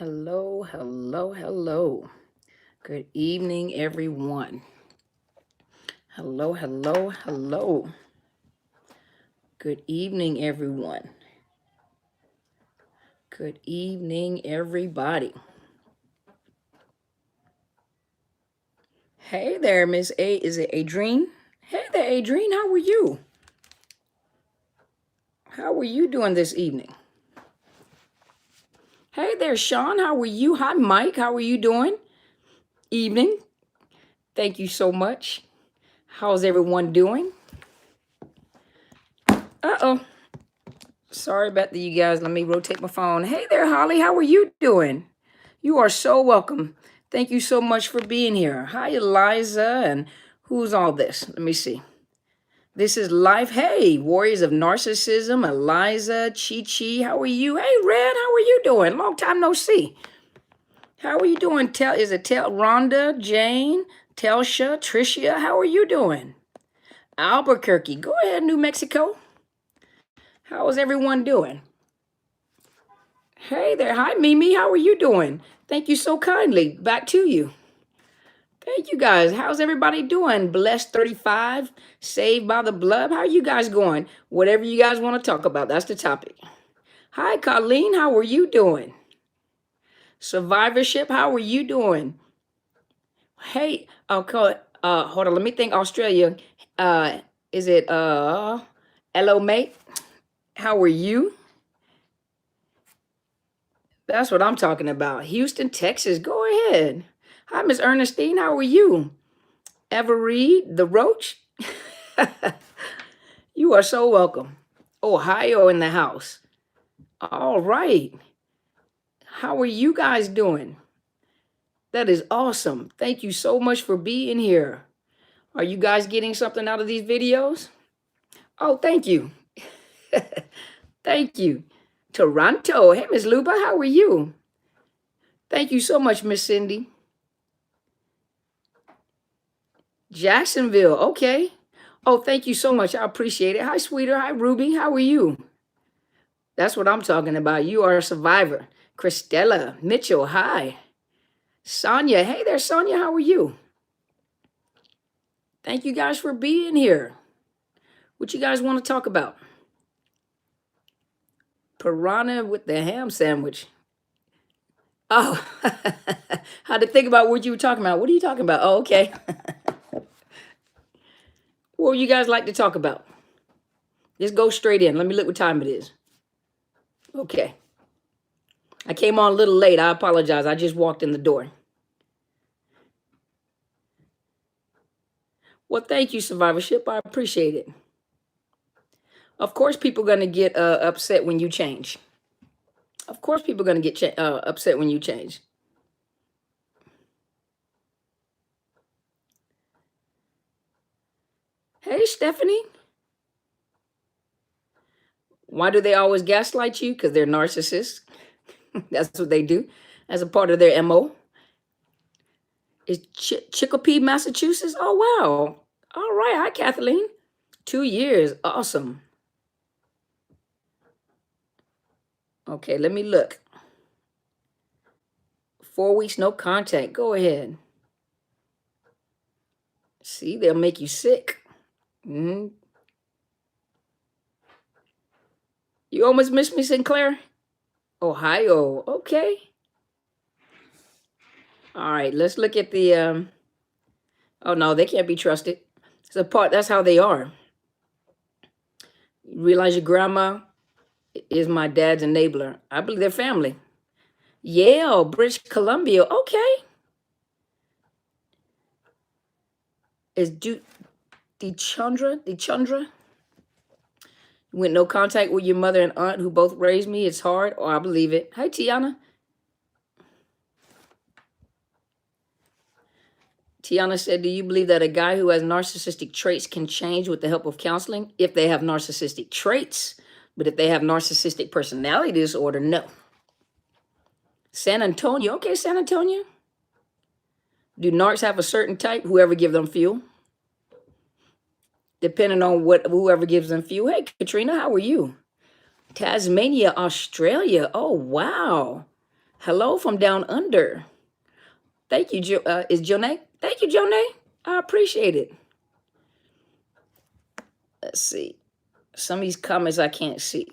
Hello, hello, hello. Good evening, everyone. Hello, hello, hello. Good evening, everyone. Good evening, everybody. Hey there, Miss A. Is it Adrene? Hey there, Adrene. How are you? How are you doing this evening? Hey there, Sean. How are you? Hi, Mike. How are you doing? Evening. Thank you so much. How's everyone doing? Uh-oh. Sorry about that, you guys. Let me rotate my phone. Hey there, Holly. How are you doing? You are so welcome. Thank you so much for being here. Hi, Eliza. And who's all this? Let me see. This is Life. Hey, Warriors of Narcissism. Eliza, Chi Chi. How are you? Hey, Red. How are you doing? Long time no see. How are you doing? Is it Rhonda, Jane, Telsha, Tricia? How are you doing? Albuquerque. Go ahead, New Mexico. How is everyone doing? Hey there. Hi, Mimi. How are you doing? Thank you so kindly. Back to you. Thank you guys. How's everybody doing? Blessed 35, saved by the blood. How are you guys going? Whatever you guys want to talk about, that's the topic. Hi, Colleen. How are you doing? Survivorship. How are you doing? Hey, I'll call it. Hold on. Let me think. Australia. Is it hello, mate? How are you? That's what I'm talking about. Houston, Texas. Go ahead. Hi, Miss Ernestine. How are you? Every the Roach. You are so welcome. Ohio in the house. All right. How are you guys doing? That is awesome. Thank you so much for being here. Are you guys getting something out of these videos? Oh, thank you. Thank you. Toronto. Hey, Miss Luba, how are you? Thank you so much, Miss Cindy. Jacksonville. Okay. Oh, thank you so much. I appreciate it. Hi, sweeter. Hi, Ruby. How are you? That's what I'm talking about. You are a survivor. Christella Mitchell. Hi. Sonia. Hey there, Sonia. How are you? Thank you guys for being here. What you guys want to talk about? Piranha with the ham sandwich. Oh, I had to think about what you were talking about. What are you talking about? Oh, okay. What would you guys like to talk about? Just go straight in. Let me look what time it is. Okay. I came on a little late. I apologize. I just walked in the door. Well, thank you, Survivorship. I appreciate it. Of course, people are going to get upset when you change. Of course, people are going to get upset when you change. Hey, Stephanie. Why do they always gaslight you? Because they're narcissists. That's what they do as a part of their MO. Is Chicopee, Massachusetts? Oh, wow. All right. Hi, Kathleen. 2 years. Awesome. Okay, let me look. 4 weeks, no contact. Go ahead. See, they'll make you sick. Mm-hmm. You almost missed me, Sinclair? Ohio. Okay. All right, let's look at the oh no, they can't be trusted. It's a part, that's how they are. You realize your grandma is my dad's enabler. I believe they're family. Yale, British Columbia. Okay. Is Dechandra? You went no contact with your mother and aunt who both raised me. It's hard. Oh, I believe it. Hi, Tiana. Tiana said, do you believe that a guy who has narcissistic traits can change with the help of counseling? If they have narcissistic traits, but if they have narcissistic personality disorder, no. San Antonio. Okay, San Antonio. Do narcs have a certain type? Whoever give them fuel. Depending on whoever gives them fuel. Hey, Katrina, how are you? Tasmania, Australia. Oh, wow. Hello from down under. Thank you, is Jonay? Thank you, Jonay. I appreciate it. Let's see. Some of these comments I can't see.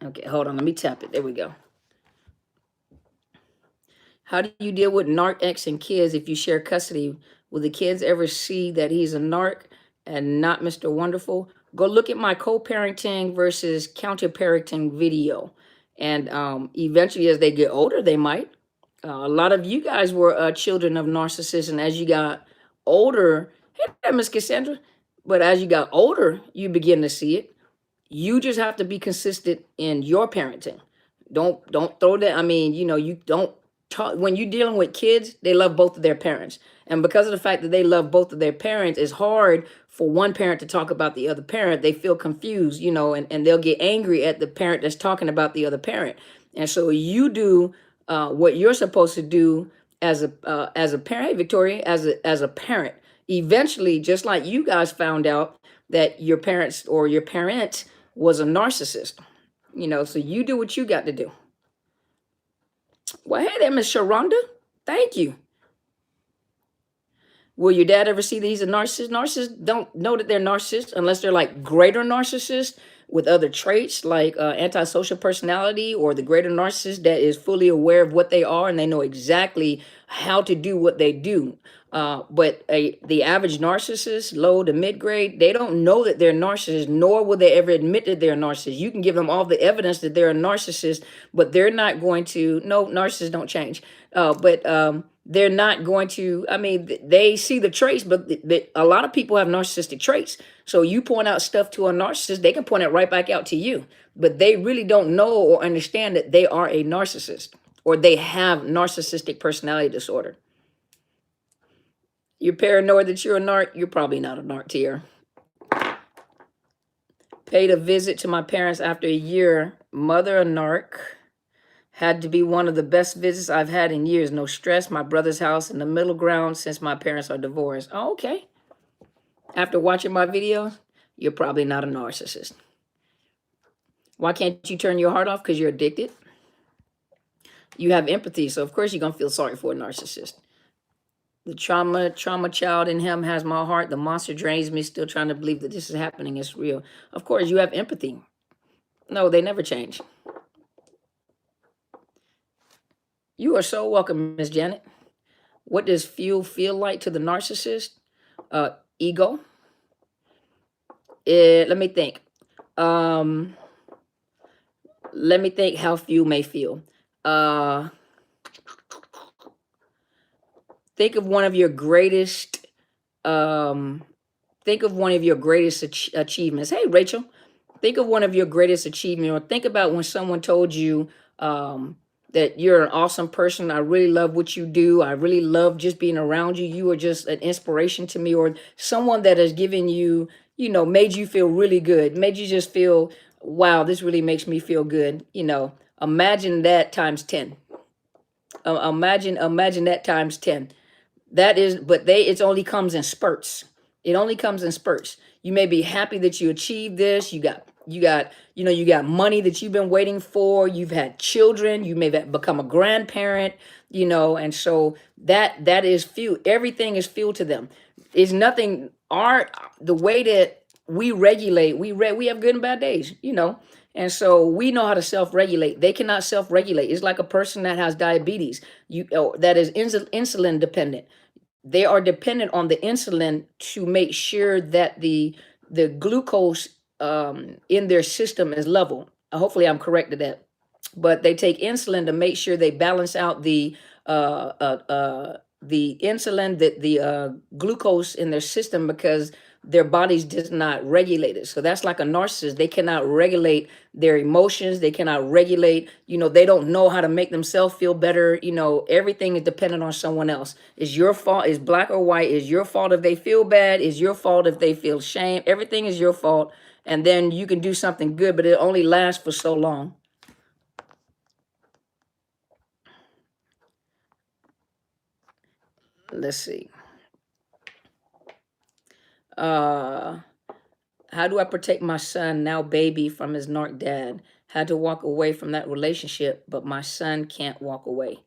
Okay, hold on. Let me tap it. There we go. How do you deal with narc ex and kids if you share custody? Will the kids ever see that he's a narc and not Mr. Wonderful? Go look at my co-parenting versus counterparenting video. And eventually, as they get older, they might. A lot of you guys were children of narcissists, and as you got older, hey, Miss Cassandra, but as you got older, you begin to see it. You just have to be consistent in your parenting. Don't throw that. I mean, you don't talk when you're dealing with kids. They love both of their parents, and because of the fact that they love both of their parents, it's hard for one parent to talk about the other parent. They feel confused, and they'll get angry at the parent that's talking about the other parent. And so you do what you're supposed to do as a parent. Hey, Victoria, as a parent. Eventually, just like you guys found out that your parents or your parent was a narcissist, so you do what you got to do. Well, hey there, Miss Sharonda. Thank you. Will your dad ever see that he's a narcissist? Narcissists don't know that they're narcissists unless they're like greater narcissists with other traits like antisocial personality, or the greater narcissist that is fully aware of what they are and they know exactly how to do what they do. But the average narcissist, low to mid grade, they don't know that they're narcissists, nor will they ever admit that they're a narcissist. You can give them all the evidence that they're a narcissist, but they're not going to. No, narcissists don't change. But they're not going to. I mean, they see the traits, but a lot of people have narcissistic traits. So you point out stuff to a narcissist, they can point it right back out to you. But they really don't know or understand that they are a narcissist, or they have narcissistic personality disorder. You're paranoid that you're a narc. You're probably not a narc, Tier. Paid a visit to my parents after a year. Mother a narc. Had to be one of the best visits I've had in years. No stress. My brother's house in the middle ground since my parents are divorced. Oh, okay. After watching my video, you're probably not a narcissist. Why can't you turn your heart off? Because you're addicted. You have empathy, so of course you're going to feel sorry for a narcissist. The trauma child in him has my heart. The monster drains me, still trying to believe that this is happening. It's real. Of course, you have empathy. No, they never change. You are so welcome, Miss Janet. What does fuel feel like to the narcissist? Ego. Let me think. Let me think how few may feel. Think of one of your greatest. Think of one of your greatest achievements. Hey, Rachel. Think of one of your greatest achievements, or think about when someone told you that you're an awesome person. I really love what you do. I really love just being around you. You are just an inspiration to me, or someone that has given you, made you feel really good, made you just feel, wow, this really makes me feel good. Imagine that times 10. Imagine that times 10. That is, but it only comes in spurts. It only comes in spurts. You may be happy that you achieved this. You got money that you've been waiting for. You've had children. You may have become a grandparent, and so that is fuel. Everything is fuel to them. It's nothing. The way that we regulate, we have good and bad days, and so we know how to self-regulate. They cannot self-regulate. It's like a person that has diabetes, that is insulin dependent. They are dependent on the insulin to make sure that the glucose in their system is level. Hopefully, I'm correct to that. But they take insulin to make sure they balance out the insulin, the glucose in their system, because their bodies does not regulate it. So that's like a narcissist. They cannot regulate their emotions. They cannot regulate, they don't know how to make themselves feel better. Everything is dependent on someone else. It's your fault. It's black or white. It's your fault if they feel bad. It's your fault if they feel shame. Everything is your fault. And then you can do something good, but it only lasts for so long. Let's see. How How do I protect my son, now baby, from his narc dad? Had to walk away from that relationship, but my son can't walk away.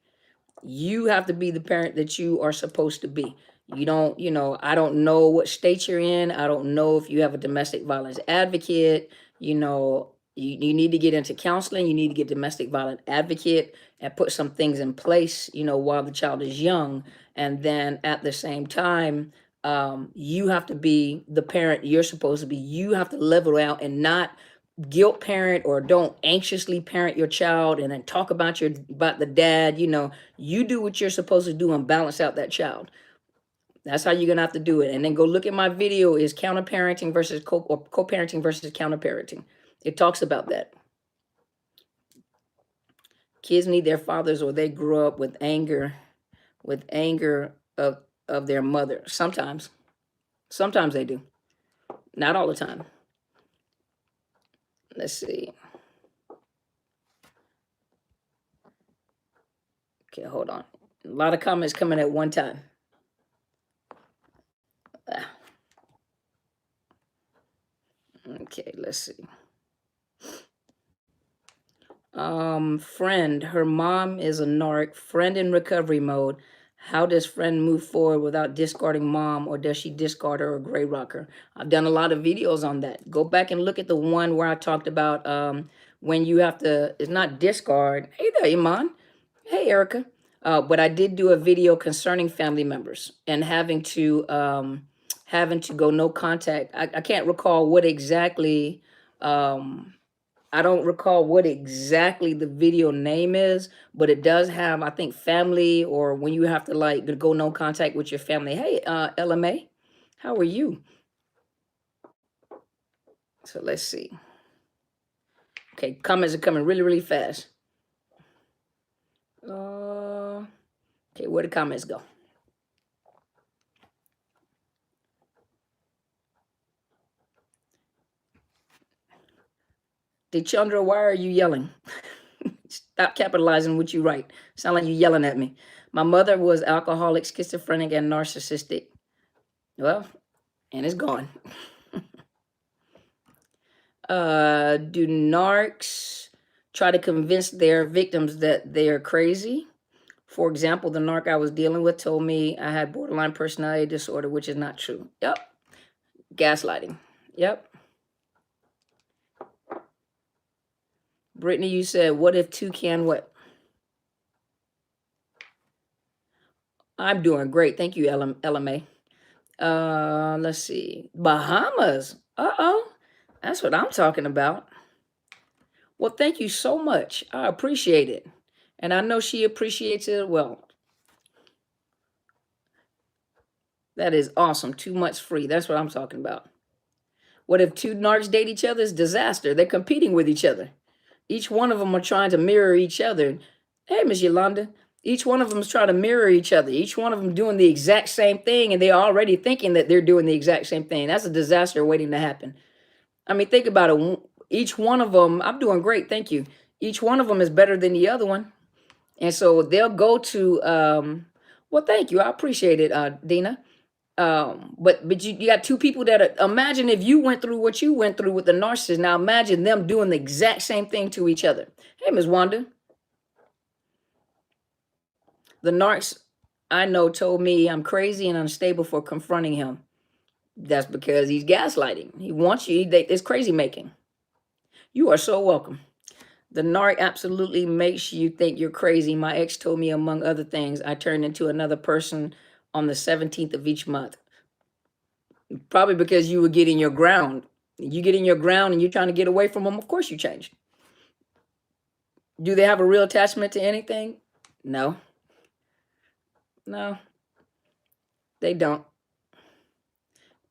You have to be the parent that you are supposed to be. You don't, I don't know what state you're in. I don't know if you have a domestic violence advocate. You need to get into counseling. You need to get domestic violence advocate and put some things in place, while the child is young. And then at the same time, you have to be the parent you're supposed to be. You have to level out and not guilt parent, or don't anxiously parent your child and then talk about the dad. You do what you're supposed to do and balance out that child. That's how you're gonna have to do it. And then go look at my video, is counterparenting versus co-parenting versus counterparenting. It talks about that. Kids need their fathers, or they grow up with anger of their mother. Sometimes they do, not all the time. Let's see. Okay, hold on. A lot of comments coming at one time. Okay, let's see. Friend, her mom is a narc. Friend in recovery mode. How does friend move forward without discarding mom, or does she discard her or gray rock her? I've done a lot of videos on that. Go back and look at the one where I talked about when you have to, it's not discard. Hey there, Iman. Hey, Erica. But I did do a video concerning family members and having to go no contact. I can't recall what exactly, I don't recall what exactly the video name is, but it does have, I think, family, or when you have to like go no contact with your family. Hey, LMA, how are you? So let's see. Okay, comments are coming really, really fast. Okay, where the comments go? Chandra, why are you yelling? Stop capitalizing what you write. Sound like you yelling at me. My mother was alcoholic, schizophrenic, and narcissistic. Well, and it's gone. Do narcs try to convince their victims that they are crazy? For example, the narc I was dealing with told me I had borderline personality disorder, which is not true. Yep. Gaslighting. Yep. Brittany, you said, what if two can what? I'm doing great. Thank you, LMA. Let's see. Bahamas. Uh-oh. That's what I'm talking about. Well, thank you so much. I appreciate it. And I know she appreciates it as well. That is awesome. 2 months free. That's what I'm talking about. What if two narcs date each other? It's disaster. They're competing with each other. Each one of them are trying to mirror each other. Hey, Miss Yolanda. Each one of them is trying to mirror each other. Each one of them doing the exact same thing, and they're already thinking that they're doing the exact same thing. That's a disaster waiting to happen. I mean, think about it. Each one of them, I'm doing great, thank you. Each one of them is better than the other one. And so they'll go to, well, thank you. I appreciate it, Dina. But you got two people that imagine if you went through what you went through with the narcissist. Now imagine them doing the exact same thing to each other. Hey, Ms. Wanda. The narcs I know told me I'm crazy and unstable for confronting him. That's because he's gaslighting. He wants you, it's crazy making. You are so welcome. The narc absolutely makes you think you're crazy. My ex told me, among other things, I turned into another person on the 17th of each month. Probably because you were getting your ground. You get in your ground and you're trying to get away from them. Of course you changed. Do they have a real attachment to anything? No. No, they don't.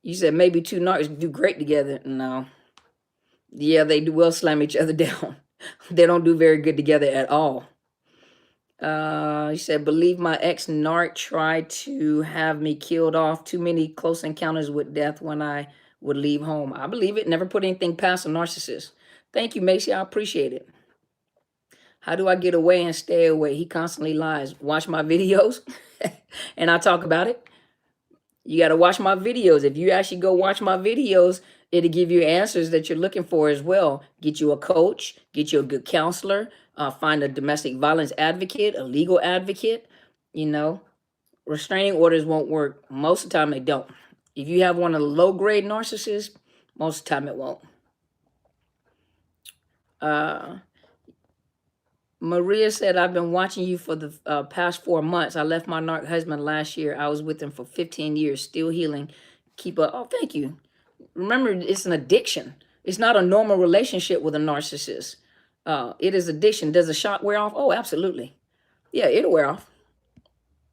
You said maybe two narcs do great together. No. Yeah, they do well slam each other down. They don't do very good together at all. You said, believe my ex-narc tried to have me killed off. Too many close encounters with death when I would leave home. I believe it. Never put anything past a narcissist. Thank you, Macy. I appreciate it. How do I get away and stay away? He constantly lies. Watch my videos and I talk about it. You got to watch my videos. If you actually go watch my videos, it'll give you answers that you're looking for as well. Get you a coach, get you a good counselor, find a domestic violence advocate, a legal advocate. You know, restraining orders won't work. Most of the time, they don't. If you have one of the low grade narcissists, most of the time it won't. Maria said, I've been watching you for the past 4 months. I left my narc husband last year. I was with him for 15 years, still healing. Keep up. Oh, thank you. Remember, it's an addiction. It's not a normal relationship with a narcissist. It is addiction. Does the shock wear off? Oh, absolutely. Yeah, it'll wear off.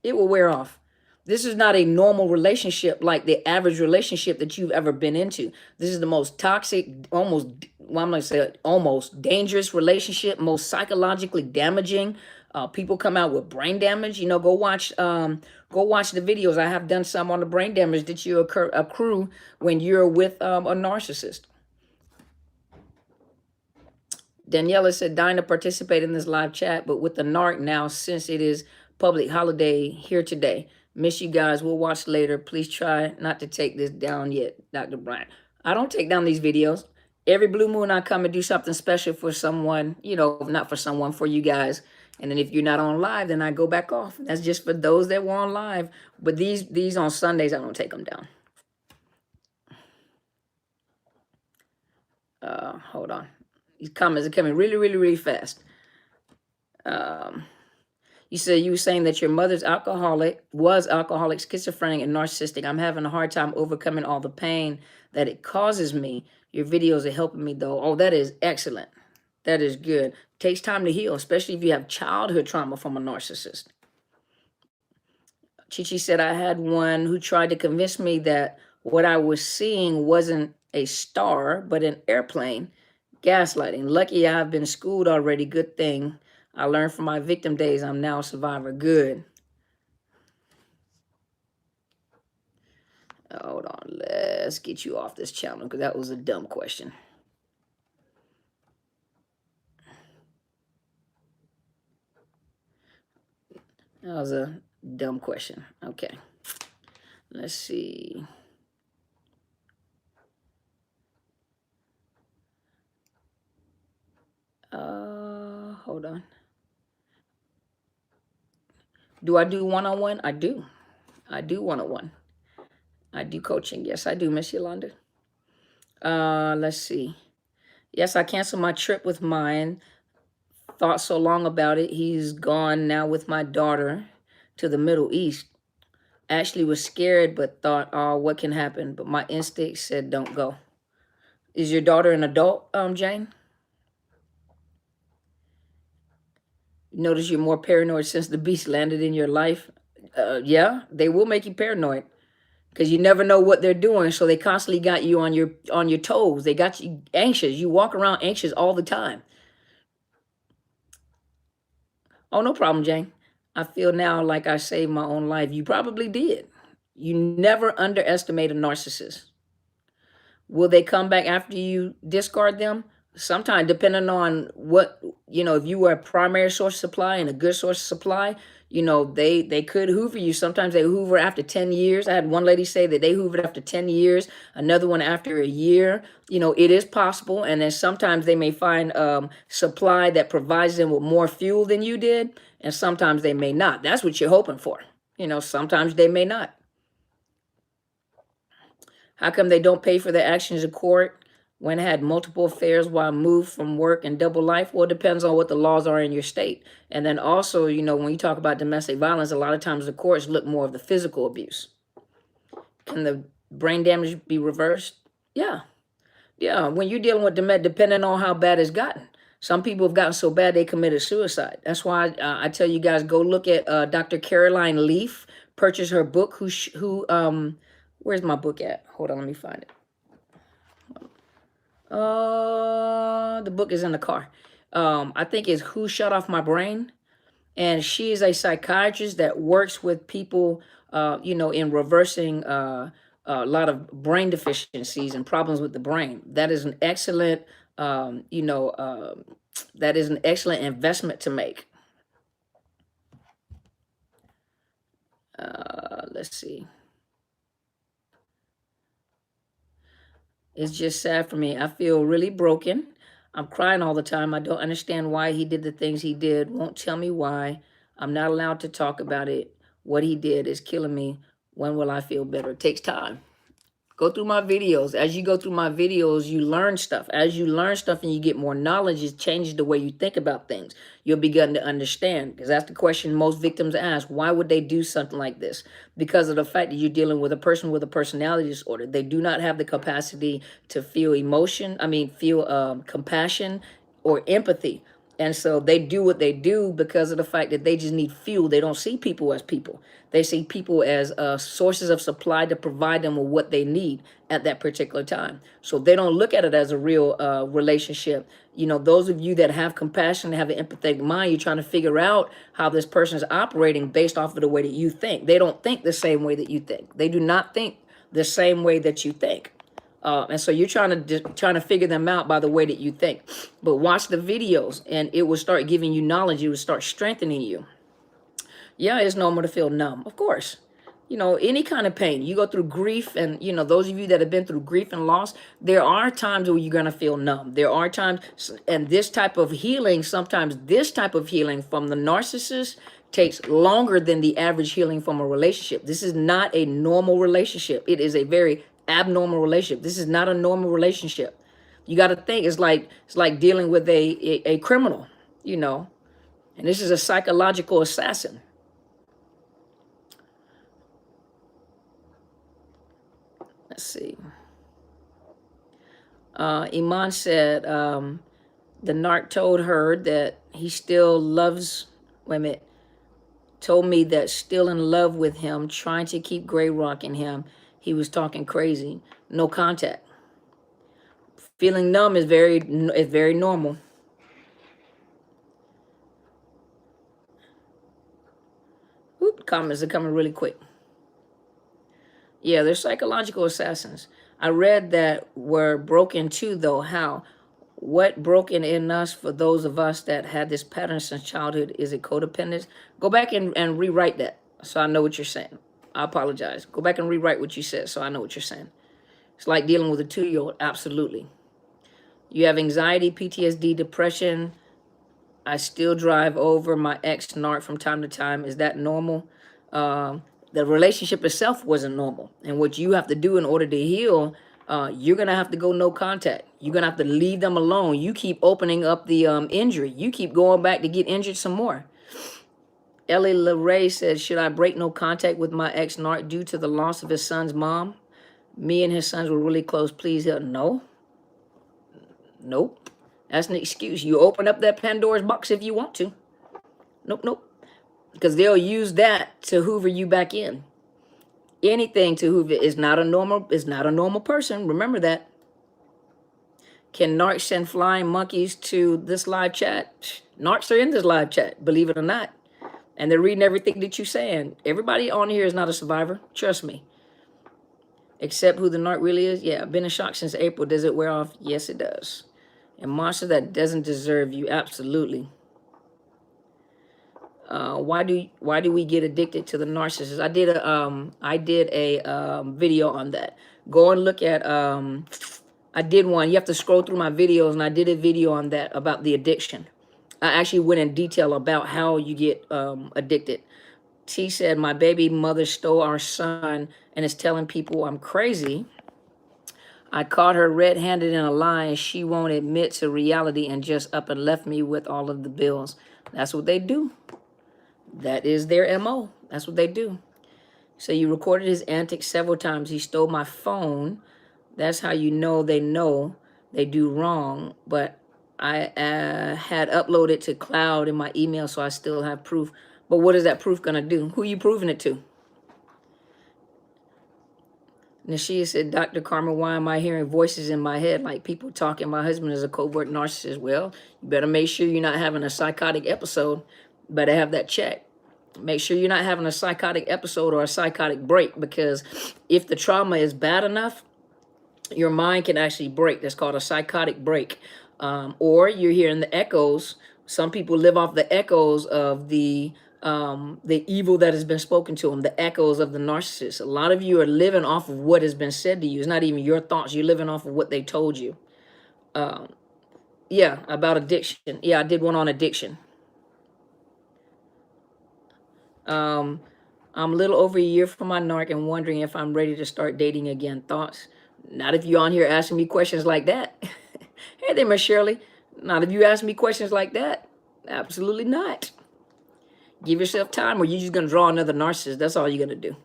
It will wear off. This is not a normal relationship like the average relationship that you've ever been into. This is the most toxic, almost, well, I'm going to say almost dangerous relationship, most psychologically damaging. People come out with brain damage. You know, go watch the videos. I have done some on the brain damage that you accrue when you're with a narcissist. Daniela said, dying to participate in this live chat, but with the narc now, since it is public holiday here today. Miss you guys. We'll watch later. Please try not to take this down yet, Dr. Bryant. I don't take down these videos. Every blue moon I come and do something special for someone, you know, not for someone, for you guys. And then if you're not on live, then I go back off. That's just for those that were on live. But these on Sundays, I don't take them down. Hold on. These comments are coming really, really, really fast. You said you were saying that your mother's was alcoholic, schizophrenic, and narcissistic. I'm having a hard time overcoming all the pain that it causes me. Your videos are helping me, though. Oh, that is excellent. That is good. Takes time to heal, especially if you have childhood trauma from a narcissist. Chichi said, I had one who tried to convince me that what I was seeing wasn't a star, but an airplane. Gaslighting. Lucky I've been schooled already. Good thing. I learned from my victim days. I'm now a survivor. Good. Hold on. Let's get you off this channel because that was a dumb question. That was a dumb question. Okay. Let's see. Hold on. Do I do one-on-one? I do. I do one-on-one. I do coaching. Yes, I do, Miss Yolanda. Let's see. Yes, I canceled my trip with mine. Thought so long about it. He's gone now with my daughter to the Middle East. Actually was scared, but thought, oh, what can happen? But my instinct said, don't go. Is your daughter an adult, Jane? Notice you're more paranoid since the beast landed in your life. Yeah, they will make you paranoid because you never know what they're doing. So they constantly got you on your toes. They got you anxious. You walk around anxious all the time. Oh, no problem, Jane. I feel now like I saved my own life. You probably did. You never underestimate a narcissist. Will they come back after you discard them? Sometimes, depending on what, if you were a primary source of supply and a good source of supply, they could hoover you. Sometimes they hoover after 10 years. I had one lady say that they hoovered after 10 years, another one after a year. It is possible. And then sometimes they may find supply that provides them with more fuel than you did. And sometimes they may not. That's what you're hoping for. Sometimes they may not. How come they don't pay for their actions in court when had multiple affairs while moved from work and double life? Well, it depends on what the laws are in your state. And then also, when you talk about domestic violence, a lot of times the courts look more of the physical abuse. Can the brain damage be reversed? Yeah. Yeah, when you're dealing with depending on how bad it's gotten. Some people have gotten so bad they committed suicide. That's why I tell you guys, go look at Dr. Caroline Leaf, purchase her book, where's my book at? Hold on, let me find it. The book is in the car. I think it's Who Shut Off My Brain. And she is a psychiatrist that works with people, in reversing a lot of brain deficiencies and problems with the brain. That is an excellent, investment to make. Let's see. It's just sad for me. I feel really broken. I'm crying all the time. I don't understand why he did the things he did. Won't tell me why. I'm not allowed to talk about it. What he did is killing me. When will I feel better? It takes time. Go through my videos. As you go through my videos, you learn stuff. As you learn stuff and you get more knowledge, it changes the way you think about things. You'll begin to understand. Because that's the question most victims ask. Why would they do something like this? Because of the fact that you're dealing with a person with a personality disorder. They do not have the capacity to feel feel compassion or empathy. And so they do what they do because of the fact that they just need fuel. They don't see people as people. They see people as sources of supply to provide them with what they need at that particular time. So they don't look at it as a real relationship. You know, those of you that have compassion, have an empathetic mind, you're trying to figure out how this person is operating based off of the way that you think. They don't think the same way that you think. They do not think the same way that you think. And so you're trying to figure them out by the way that you think. But watch the videos and it will start giving you knowledge. It will start strengthening you. Yeah, it's normal to feel numb, of course. You know, any kind of pain. You go through grief and, you know, those of you that have been through grief and loss, there are times where you're going to feel numb. There are times, and this type of healing, sometimes this type of healing from the narcissist takes longer than the average healing from a relationship. This is not a normal relationship. It is a very abnormal relationship. This is not a normal relationship. You got to think it's like dealing with a criminal, you know, and this is a psychological assassin. Let's see. Iman said the narc told her that he still loves women. Told me that still in love with him, trying to keep gray rocking him. He was talking crazy. No contact. Feeling numb is very normal. Oop, comments are coming really quick. Yeah, they're psychological assassins. I read that we're broken too, though. How? What broken in us for those of us that had this pattern since childhood? Is it codependence? Go back and rewrite that so I know what you're saying. I apologize. Go back and rewrite what you said so I know what you're saying. It's like dealing with a 2-year-old. Absolutely. You have anxiety, PTSD, depression. I still drive over my ex-narc from time to time. Is that normal? The relationship itself wasn't normal. And what you have to do in order to heal, you're going to have to go no contact. You're going to have to leave them alone. You keep opening up the injury. You keep going back to get injured some more. Ellie LeRae says, should I break no contact with my ex-narc due to the loss of his son's mom? Me and his sons were really close. Please help. No. Nope. That's an excuse. You open up that Pandora's box if you want to. Nope. Because they'll use that to hoover you back in. Anything to hoover is not a normal person. Remember that. Can narcs send flying monkeys to this live chat? Narcs are in this live chat, believe it or not. And they're reading everything that you're saying. Everybody on here is not a survivor. Trust me. Except who the narc really is. Yeah, I've been in shock since April. Does it wear off? Yes, it does. And monster that doesn't deserve you. Absolutely. Why do we get addicted to the narcissist? I did a video on that. Go and look at I did one. You have to scroll through my videos, and I did a video on that about the addiction. I actually went in detail about how you get addicted. T said, my baby mother stole our son and is telling people I'm crazy. I caught her red-handed in a lie, and she won't admit to reality and just up and left me with all of the bills. That's what they do. That is their MO. That's what they do. So you recorded his antics several times. He stole my phone. That's how you know they do wrong. But I had uploaded to cloud in my email, so I still have proof. But what is that proof going to do? Who are you proving it to? Nashia said, Dr. Carmen, why am I hearing voices in my head like people talking? My husband is a covert narcissist. Well, you better make sure you're not having a psychotic episode. Better have that checked. Make sure you're not having a psychotic episode or a psychotic break, because if the trauma is bad enough, your mind can actually break. That's called a psychotic break. Or you're hearing the echoes. Some people live off the echoes of the the evil that has been spoken to them, the echoes of the narcissist. A lot of you are living off of what has been said to you. It's not even your thoughts. You're living off of what they told you. Yeah, about addiction. Yeah, I did one on addiction. I'm a little over a year from my narc and wondering if I'm ready to start dating again. Thoughts? Not if you're on here asking me questions like that. Hey there, Miss Shirley. Not if you ask me questions like that. Absolutely not. Give yourself time, or you're just gonna draw another narcissist. That's all you're gonna do.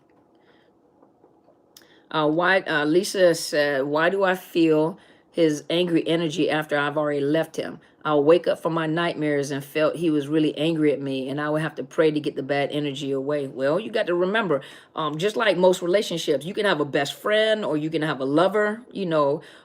Lisa said, why do I feel his angry energy after I've already left him? I'll wake up from my nightmares and felt he was really angry at me, and I would have to pray to get the bad energy away. Well, you got to remember, just like most relationships, you can have a best friend, or you can have a lover,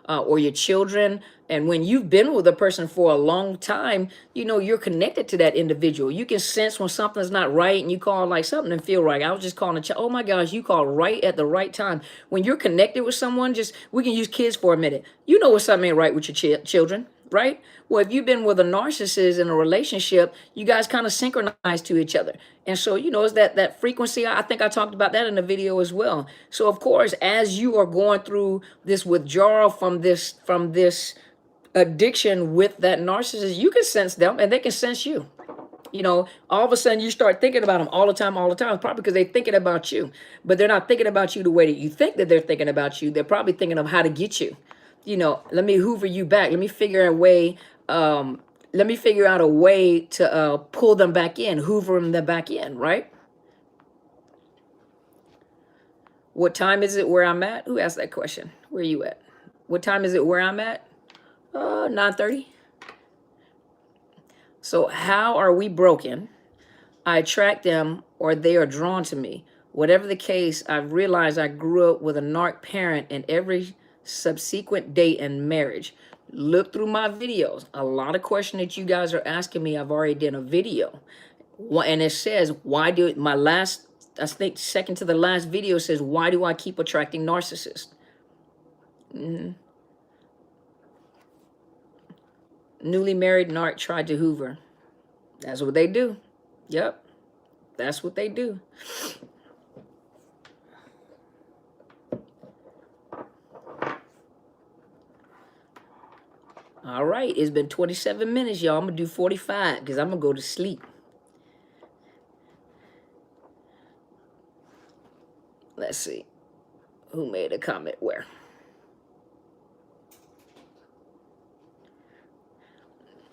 or your children. And when you've been with a person for a long time, you're connected to that individual. You can sense when something's not right, and you call like something didn't feel right. I was just calling a child. Oh my gosh, you called right at the right time. When you're connected with someone, we can use kids for a minute. You know when something ain't right with your children, right? Well, if you've been with a narcissist in a relationship, you guys kind of synchronize to each other. And so, it's that frequency. I think I talked about that in the video as well. So of course, as you are going through this withdrawal from this addiction with that narcissist, you can sense them and they can sense you. All of a sudden you start thinking about them all the time, probably because they're thinking about you, but they're not thinking about you the way that you think that they're thinking about you. They're probably thinking of how to get you. Let me hoover you back. Let me figure out a way to pull them back in, hoover them back in, right? What time is it where I'm at? Who asked that question? Where are you at? What time is it where I'm at? 9:30. So how are we broken? I attract them or they are drawn to me. Whatever the case, I've realized I grew up with a narc parent in every subsequent date and marriage. Look through my videos. A lot of questions that you guys are asking me, I've already done a video. And it says, why do my last, I think second to the last video says, why do I keep attracting narcissists? Newly married narc tried to hoover. That's what they do. Yep. That's what they do. All right. It's been 27 minutes, y'all. I'm going to do 45 because I'm going to go to sleep. Let's see. Who made a comment where?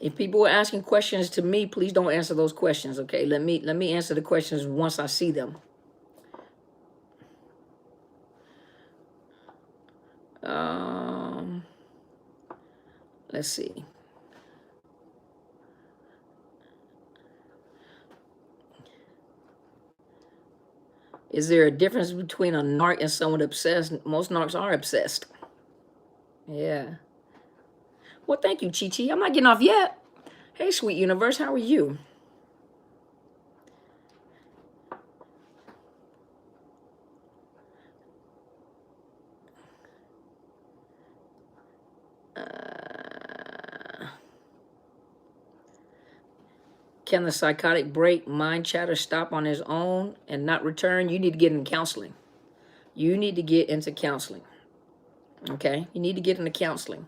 If people are asking questions to me, please don't answer those questions, okay? Let me answer the questions once I see them. Let's see. Is there a difference between a narc and someone obsessed? Most narcs are obsessed. Yeah. Well, thank you, Chi-Chi. I'm not getting off yet. Hey, sweet universe, how are you? Can the psychotic break, mind chatter stop on his own and not return? You need to get into counseling. You need to get into counseling. Okay? You need to get into counseling.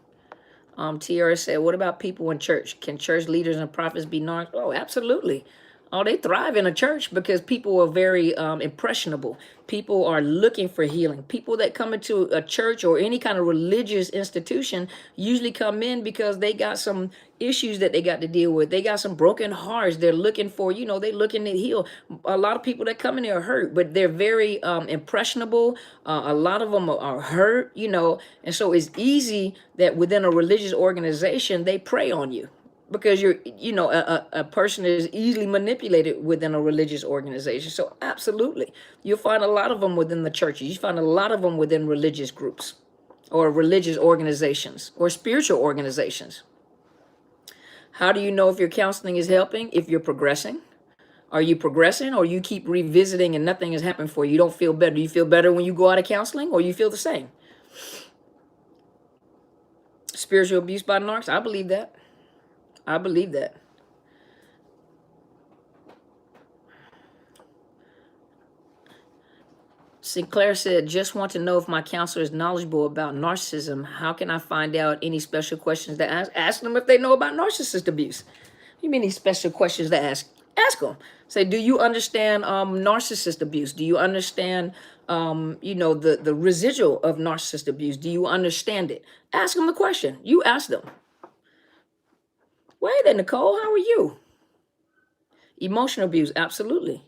TRS said, what about people in church? Can church leaders and prophets be narcs? Oh, absolutely. Oh, they thrive in a church because people are very impressionable. People are looking for healing. People that come into a church or any kind of religious institution usually come in because they got some issues that they got to deal with. They got some broken hearts. They're looking for, they're looking to heal. A lot of people that come in there are hurt, but they're very impressionable. A lot of them are hurt, and so it's easy that within a religious organization, they prey on you. Because a person is easily manipulated within a religious organization. So absolutely, you'll find a lot of them within the churches. You find a lot of them within religious groups or religious organizations or spiritual organizations. How do you know if your counseling is helping? If you're progressing. Are you progressing, or you keep revisiting and nothing has happened for you? You don't feel better. Do you feel better when you go out of counseling, or you feel the same? Spiritual abuse by narcs? I believe that. I believe that. Sinclair said, just want to know if my counselor is knowledgeable about narcissism. How can I find out any special questions to ask? Ask them if they know about narcissist abuse. You mean any special questions to ask? Ask them. Say, do you understand narcissist abuse? Do you understand, the residual of narcissist abuse? Do you understand it? Ask them the question. You ask them. Wait there, Nicole, how are you? Emotional abuse, absolutely.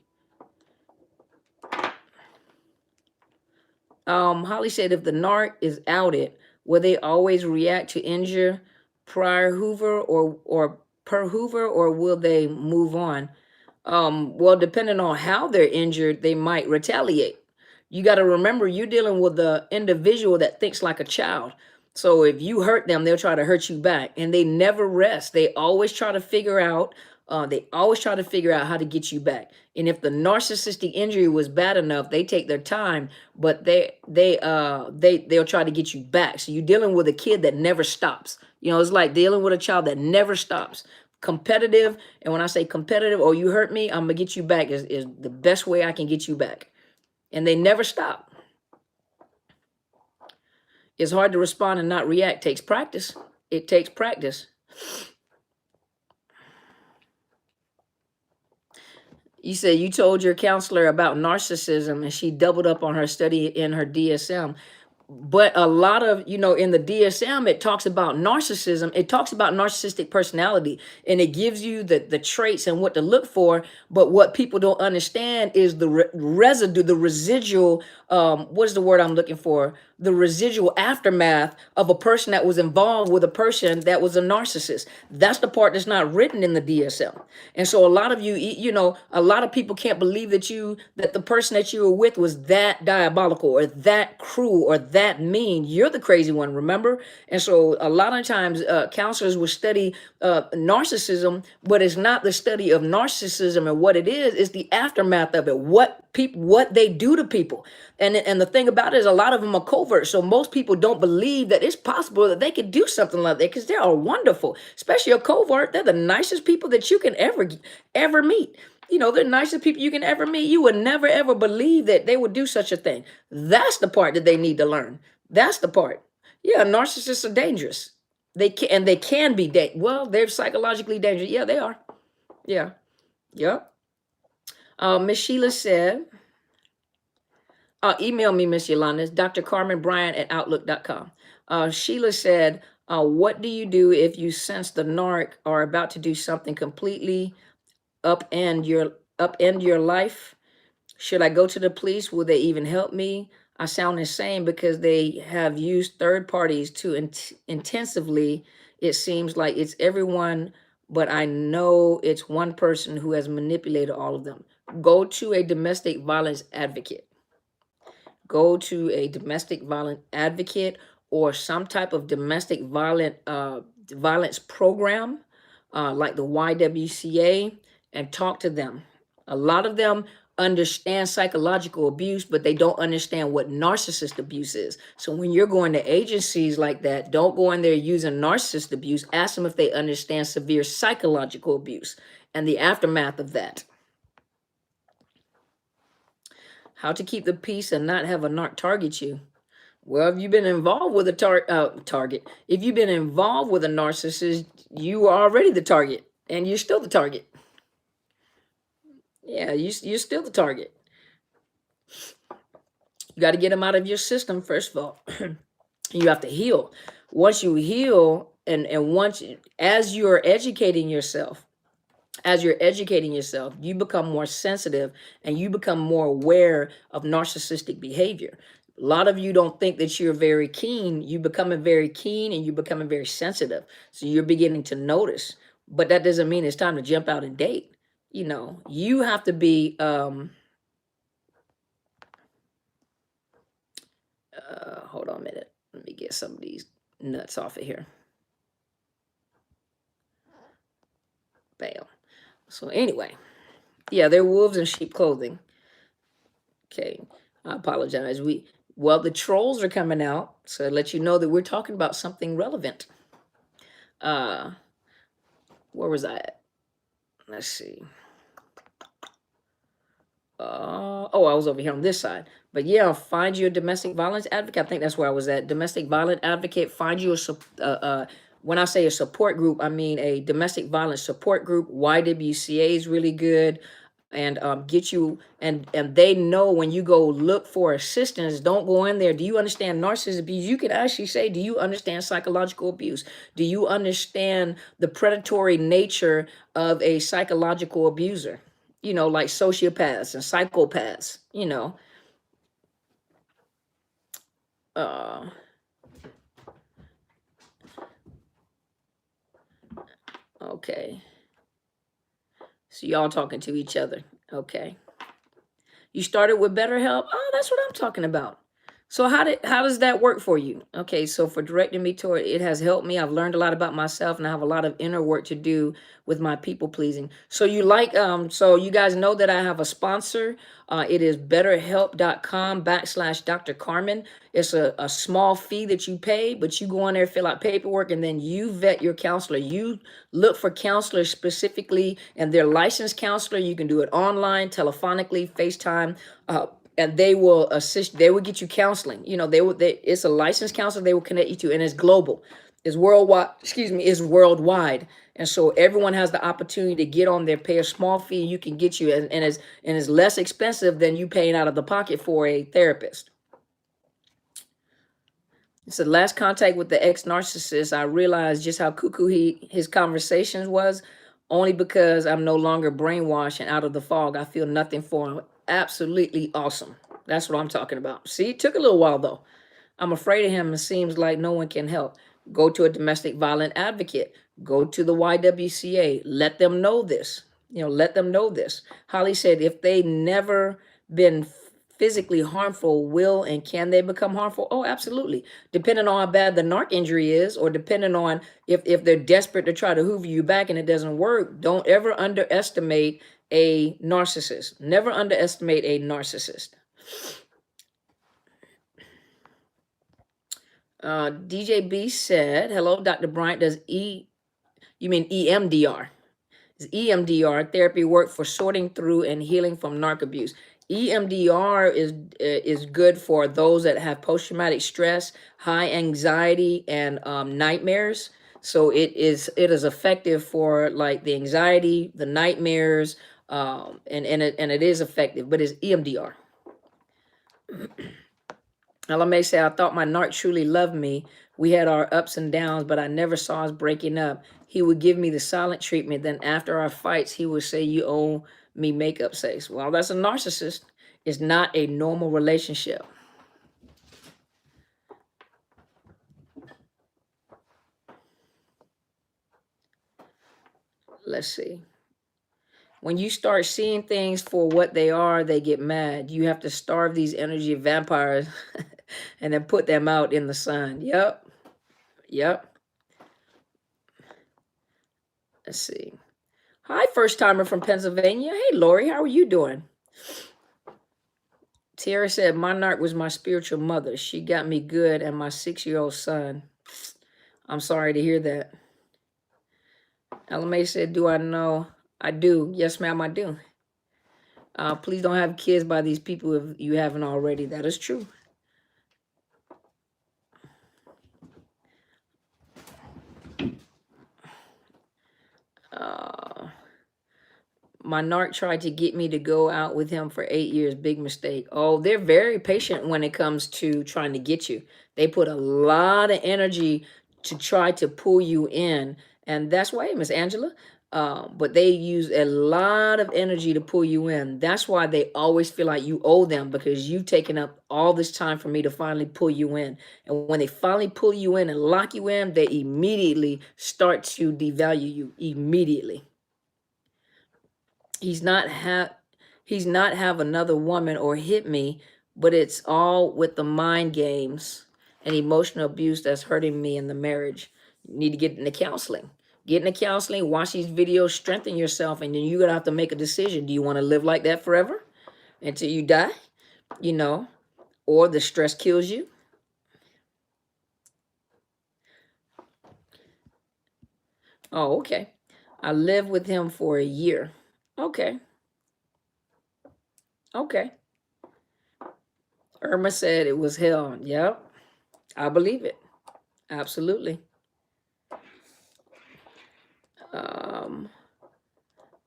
Holly said, if the narc is outed, will they always react to injure prior Hoover or per Hoover, or will they move on? Well, depending on how they're injured, they might retaliate. You got to remember, you're dealing with the individual that thinks like a child. So if you hurt them, they'll try to hurt you back, and they never rest. They always try to figure out. How to get you back. And if the narcissistic injury was bad enough, they take their time, but they'll try to get you back. So you're dealing with a kid that never stops. It's like dealing with a child that never stops. Competitive, and when I say competitive, oh, you hurt me, I'm gonna get you back is the best way I can get you back. And they never stop. It's hard to respond and not react. Takes practice. It takes practice. You said you told your counselor about narcissism and she doubled up on her study in her DSM. But a lot of, in the DSM, it talks about narcissism. It talks about narcissistic personality, and it gives you the traits and what to look for. But what people don't understand is the residue, the residual, what's the word I'm looking for? The residual aftermath of a person that was involved with a person that was a narcissist. That's the part that's not written in the DSM. And so a lot of a lot of people can't believe that the person that you were with was that diabolical or that cruel or that mean. You're the crazy one, remember? And so a lot of times counselors will study narcissism, but it's not the study of narcissism and what it is. It's the aftermath of it. What they do to people. And the thing about it is a lot of them are covert. So most people don't believe that it's possible that they could do something like that because they are wonderful, especially a covert. They're the nicest people that you can ever meet. They're the nicest people you can ever meet. You would never, ever believe that they would do such a thing. That's the part that they need to learn. That's the part. Yeah, narcissists are dangerous. They can be, they're psychologically dangerous. Yeah, they are. Yeah. Yep. Miss Sheila said, email me, Miss Yolanda. It's Dr. Carmen Bryant at Outlook.com. Sheila said, what do you do if you sense the narc are about to do something completely upend your life? Should I go to the police? Will they even help me? I sound insane because they have used third parties too intensively. It seems like it's everyone, but I know it's one person who has manipulated all of them. Go to a domestic violence advocate. Go to a domestic violence advocate or some type of domestic violence program like the YWCA and talk to them. A lot of them understand psychological abuse, but they don't understand what narcissist abuse is. So when you're going to agencies like that, don't go in there using narcissist abuse. Ask them if they understand severe psychological abuse and the aftermath of that. How to keep the peace and not have a narc target you. Well, if you've been involved with a target, if you've been involved with a narcissist, you are already the target, and you're still the target. Yeah, you're still the target. You got to get them out of your system, first of all. You have to heal. Once you heal, and as you're educating yourself, you become more sensitive and you become more aware of narcissistic behavior. A lot of you don't think that you're very keen. You becoming very keen and you're becoming very sensitive. So you're beginning to notice. But that doesn't mean it's time to jump out and date. You have to be hold on a minute. Let me get some of these nuts off of here. Bam. So anyway, yeah, they're wolves in sheep clothing. Okay, I apologize. The trolls are coming out, so I let you know that we're talking about something relevant. Where was I at? Let's see. I was over here on this side. But yeah, find you a domestic violence advocate. I think that's where I was at. Domestic violence advocate. Find you when I say a support group, I mean a domestic violence support group. YWCA is really good, and get you and they know when you go look for assistance. Don't go in there. Do you understand narcissist abuse? You can actually say, do you understand psychological abuse? Do you understand the predatory nature of a psychological abuser? You know, like sociopaths and psychopaths. You know. Uh, okay. So y'all talking to each other. Okay. You started with BetterHelp. Oh, that's what I'm talking about. So how does that work for you? Okay, so for directing me toward it has helped me. I've learned a lot about myself and I have a lot of inner work to do with my people pleasing. So you like so you guys know that I have a sponsor. It is betterhelp.com/Dr. Carmen. It's a small fee that you pay, but you go on there, fill out paperwork, and then you vet your counselor. You look for counselors specifically, and they're licensed counselor. You can do it online, telephonically, FaceTime, and they will assist. They will get you counseling. You know, it's a licensed counselor they will connect you to, and it's global. It's worldwide. Excuse me, it's worldwide. And so everyone has the opportunity to get on there, pay a small fee, you can get you, and it's less expensive than you paying out of the pocket for a therapist. So last contact with the ex-narcissist, I realized just how cuckoo his conversations was, only because I'm no longer brainwashed and out of the fog. I feel nothing for him. Absolutely awesome. That's what I'm talking about. See, it took a little while though. I'm afraid of him. It seems like no one can help. Go to a domestic violent advocate. Go to the YWCA. Let them know this. You know, let them know this. Holly said, if they never been physically harmful, will and can they become harmful? Oh, absolutely. Depending on how bad the narc injury is, or depending on if they're desperate to try to hoover you back and it doesn't work, don't ever underestimate a narcissist. Never underestimate a narcissist. DJ B said, hello, Dr. Bryant. You mean EMDR? Is EMDR therapy work for sorting through and healing from narc abuse? EMDR is good for those that have post-traumatic stress, high anxiety, and nightmares. So it is effective for like the anxiety, the nightmares, and it is effective, but it's EMDR. LMA say, I thought my narc truly loved me. We had our ups and downs, but I never saw us breaking up. He would give me the silent treatment. Then after our fights, he would say, you owe me makeup sex. Well, that's a narcissist. It's not a normal relationship. Let's see. When you start seeing things for what they are, they get mad. You have to starve these energy vampires and then put them out in the sun. Yep. Let's see. Hi, first timer from Pennsylvania. Hey, Lori, how are you doing? Tara said, Monarch was my spiritual mother. She got me good and my 6-year-old son. I'm sorry to hear that. LMA said, do I know? I do. Yes, ma'am, I do. Please don't have kids by these people if you haven't already. That is true. My narc tried to get me to go out with him for 8 years. Big mistake. Oh, they're very patient when it comes to trying to get you. They put a lot of energy to try to pull you in. And that's why, Miss Angela. But they use a lot of energy to pull you in. That's why they always feel like you owe them, because you've taken up all this time for me to finally pull you in. And when they finally pull you in and lock you in, they immediately start to devalue you. Immediately. He's not have another woman or hit me, but it's all with the mind games and emotional abuse that's hurting me in the marriage. You need to get into counseling. Get into counseling, watch these videos, strengthen yourself, and then you're gonna have to make a decision. Do you want to live like that forever until you die? You know, or the stress kills you. Oh, okay. I lived with him for a year. Okay. Irma said it was hell. Yep, I believe it. Absolutely.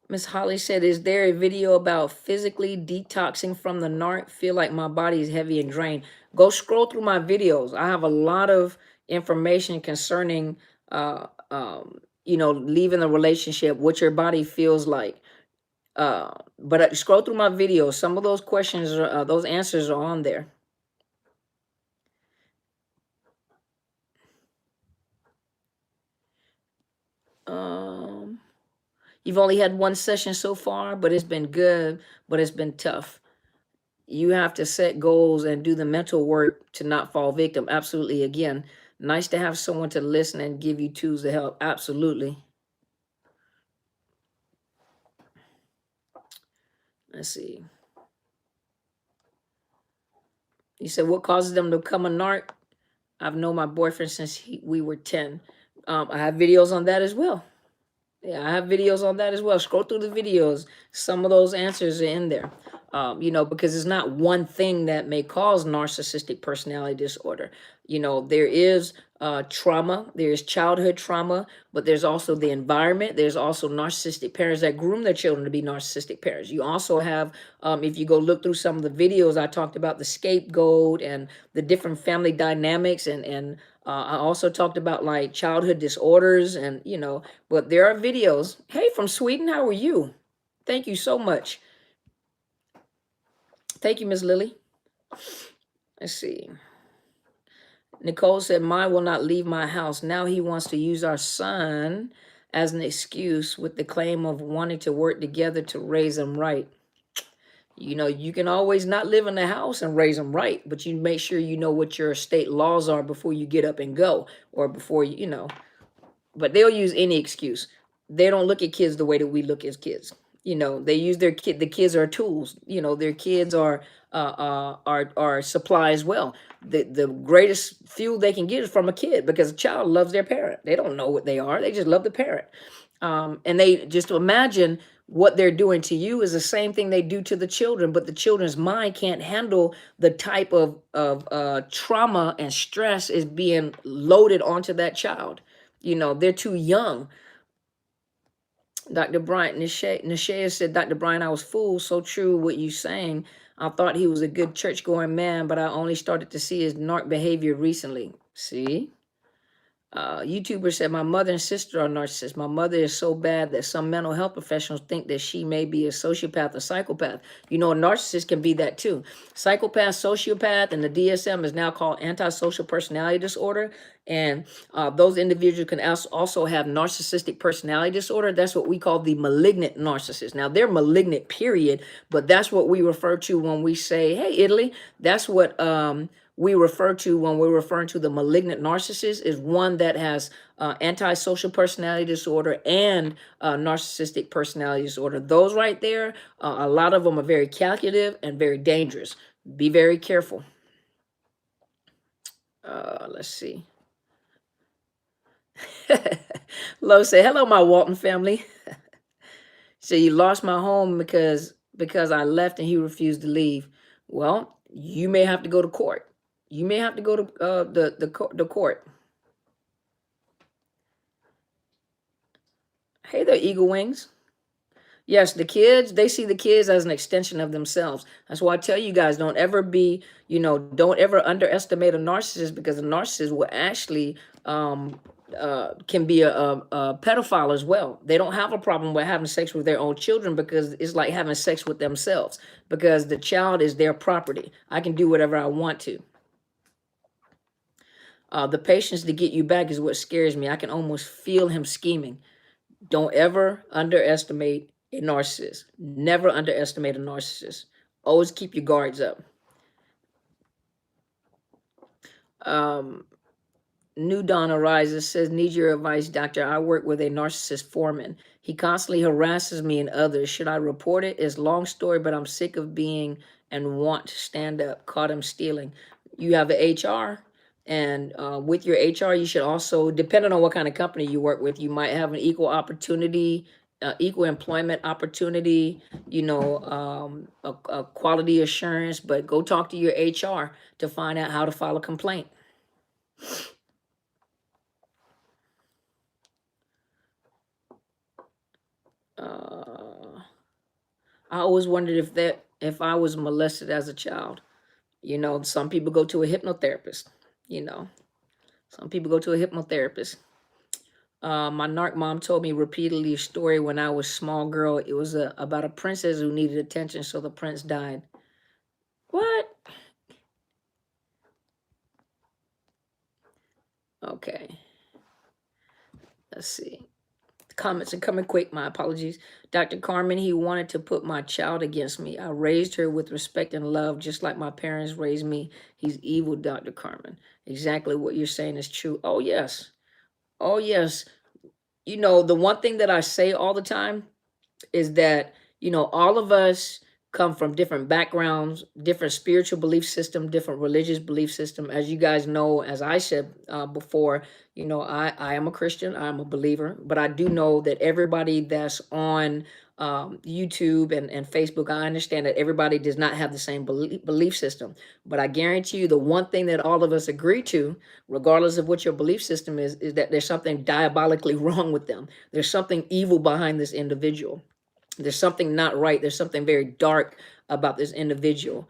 Miss Holly said, is there a video about physically detoxing from the narc? Feel like my body is heavy and drained. Go scroll through my videos. I have a lot of information concerning, leaving the relationship, what your body feels like. But scroll through my videos. Some of those questions, those answers are on there. You've only had one session so far, but it's been good, but it's been tough. You have to set goals and do the mental work to not fall victim. Absolutely. Again, nice to have someone to listen and give you tools to help. Absolutely. Let's see. You said, what causes them to become a narc? I've known my boyfriend since we were 10. I have videos on that as well. Yeah, I have videos on that as well. Scroll through the videos. Some of those answers are in there. Because it's not one thing that may cause narcissistic personality disorder. There is trauma, there's childhood trauma, but there's also the environment. There's also narcissistic parents that groom their children to be narcissistic parents. You also have, if you go look through some of the videos, I talked about the scapegoat and the different family dynamics, and I also talked about like childhood disorders, and but there are videos. Hey, from Sweden, how are you? Thank you so much. Thank you, Miss Lily. Let's see. Nicole said, mine will not leave my house. Now he wants to use our son as an excuse with the claim of wanting to work together to raise him right. You can always not live in the house and raise them right, but you make sure you know what your state laws are before you get up and go, or before but they'll use any excuse. They don't look at kids the way that we look as kids. They use the kids are tools. Their kids are supply as well. The greatest fuel they can get is from a kid, because a child loves their parent. They don't know what they are. They just love the parent. And they just imagine what they're doing to you is the same thing they do to the children, but the children's mind can't handle the type of trauma and stress is being loaded onto that child. They're too young. Dr. Bryant, Nishea said, Dr. Bryant, I was fooled. So true what you saying. I thought he was a good church-going man, but I only started to see his narc behavior recently. See? YouTuber said, my mother and sister are narcissists. My mother is so bad that some mental health professionals think that she may be a sociopath or psychopath. A narcissist can be that too. Psychopath, sociopath, and the DSM is now called antisocial personality disorder. And those individuals can also have narcissistic personality disorder. That's what we call the malignant narcissist. Now, they're malignant, period, but that's what we refer to when we say, hey, Italy, that's what we refer to when we're referring to the malignant narcissist, is one that has antisocial personality disorder and narcissistic personality disorder. Those right there, a lot of them are very calculative and very dangerous. Be very careful. Let's see. Lo say, hello, my Walton family. So you lost my home because I left and he refused to leave. Well, you may have to go to court. You may have to go to the court. Hey there, Eagle Wings. Yes, the kids, they see the kids as an extension of themselves. That's why I tell you guys, don't ever underestimate a narcissist, because a narcissist will actually can be a pedophile as well. They don't have a problem with having sex with their own children, because it's like having sex with themselves, because the child is their property. I can do whatever I want to. The patience to get you back is what scares me. I can almost feel him scheming. Don't ever underestimate a narcissist. Never underestimate a narcissist. Always keep your guards up. New Dawn Arises says, need your advice, doctor. I work with a narcissist foreman. He constantly harasses me and others. Should I report it? It's a long story, but I'm sick of being and want to stand up. Caught him stealing. You have the HR. And with your HR, you should also, depending on what kind of company you work with, you might have an equal opportunity equal employment opportunity, a quality assurance, but go talk to your HR to find out how to file a complaint. I always wondered if I was molested as a child. Some people go to a hypnotherapist. Some people go to a hypnotherapist. My narc mom told me repeatedly a story when I was a small girl. It was about a princess who needed attention, so the prince died. What? Okay. Let's see. The comments are coming quick. My apologies. Dr. Carmen, he wanted to put my child against me. I raised her with respect and love, just like my parents raised me. He's evil, Dr. Carmen. Exactly what you're saying is true. Oh, yes. Oh, yes. The one thing that I say all the time is that, all of us come from different backgrounds, different spiritual belief system, different religious belief system. As you guys know, as I said before, I am a Christian, I'm a believer, but I do know that everybody that's on YouTube and Facebook, I understand that everybody does not have the same belief system. But I guarantee you the one thing that all of us agree to, regardless of what your belief system is that there's something diabolically wrong with them. There's something evil behind this individual. There's something not right. There's something very dark about this individual.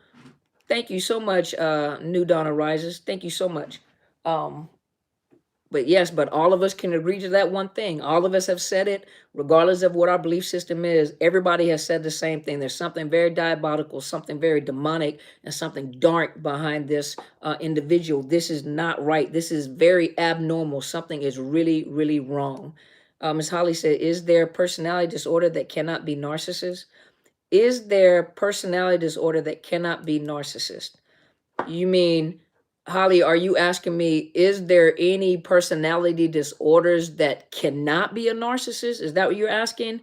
Thank you so much, New Dawn Arises. Thank you so much. But yes, but all of us can agree to that one thing. All of us have said it, regardless of what our belief system is. Everybody has said the same thing. There's something very diabolical, something very demonic, and something dark behind this individual. This is not right. This is very abnormal. Something is really, really wrong. Ms. Holly said, is there personality disorder that cannot be narcissist? Is there personality disorder that cannot be narcissist? You mean, Holly, are you asking me, is there any personality disorders that cannot be a narcissist? Is that what you're asking?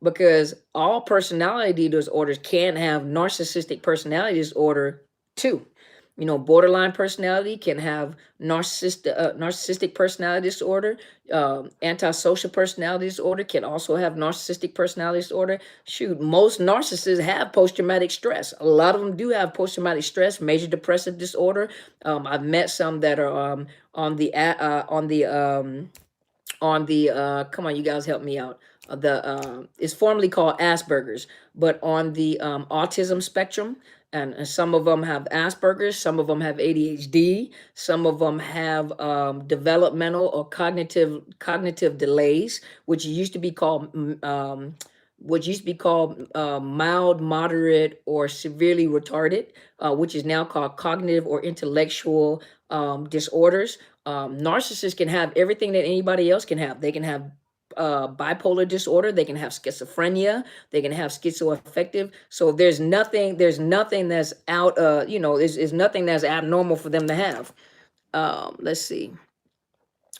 Because all personality disorders can have narcissistic personality disorder too. Borderline personality can have narcissistic personality disorder. Antisocial personality disorder can also have narcissistic personality disorder. Shoot, most narcissists have post-traumatic stress. A lot of them do have post-traumatic stress, major depressive disorder. I've met some that are on the come on, you guys help me out. It's formerly called Asperger's, but on the autism spectrum. And some of them have Asperger's, some of them have ADHD, some of them have developmental or cognitive delays, which used to be called mild, moderate, or severely retarded, which is now called cognitive or intellectual disorders. Narcissists can have everything that anybody else can have. They can have bipolar disorder, they can have schizophrenia, they can have schizoaffective. So there's nothing that's out there's nothing that's abnormal for them to have. Let's see.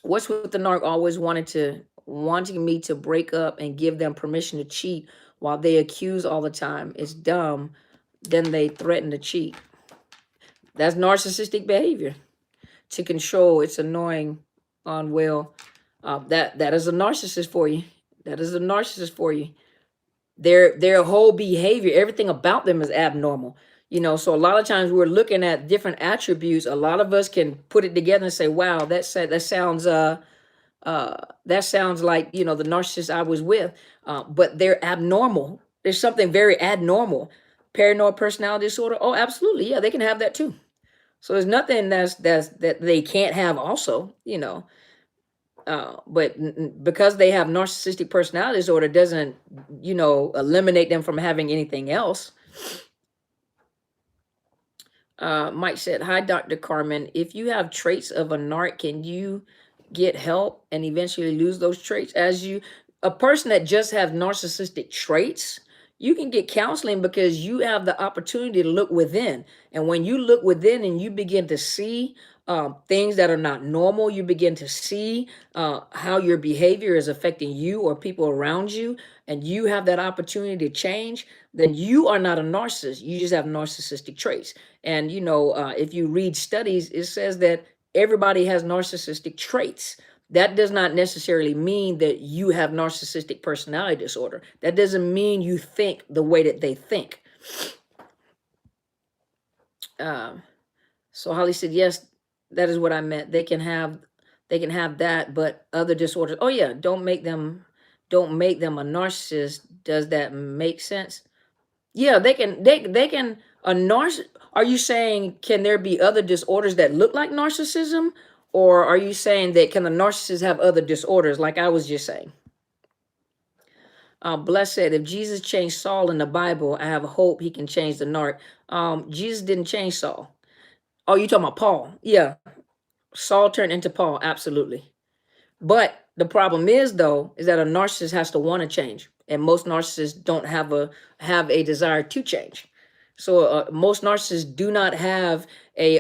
What's with the narc always wanting me to break up and give them permission to cheat while they accuse all the time? It's dumb. Then they threaten to cheat. That's narcissistic behavior. To control, it's annoying on will. That is a narcissist for you. That is a narcissist for you. Their whole behavior, everything about them is abnormal. So a lot of times we're looking at different attributes. A lot of us can put it together and say, "Wow, that sounds like the narcissist I was with." But they're abnormal. There's something very abnormal. Paranoid personality disorder. Oh, absolutely, yeah, they can have that too. So there's nothing that they can't have also. But because they have narcissistic personality disorder doesn't, eliminate them from having anything else. Mike said, hi, Dr. Carmen. If you have traits of a narc, can you get help and eventually lose those traits? A person that just have narcissistic traits, you can get counseling because you have the opportunity to look within. And when you look within and you begin to see things that are not normal, you begin to see how your behavior is affecting you or people around you, and you have that opportunity to change, then you are not a narcissist. You just have narcissistic traits. And, if you read studies, it says that everybody has narcissistic traits. That does not necessarily mean that you have narcissistic personality disorder. That doesn't mean you think the way that they think. So Holly said, yes, that is what I meant. They can have that, but other disorders. Oh yeah, don't make them a narcissist. Does that make sense? Yeah, they can a narciss. Are you saying can there be other disorders that look like narcissism? Or are you saying that can the narcissist have other disorders like I was just saying? Bless said, if Jesus changed Saul in the Bible, I have hope he can change the narc. Jesus didn't change Saul. Oh, you talking about Paul? Yeah. Saul turned into Paul, absolutely. But the problem is, though, is that a narcissist has to want to change, and most narcissists don't have a desire to change. So most narcissists do not have a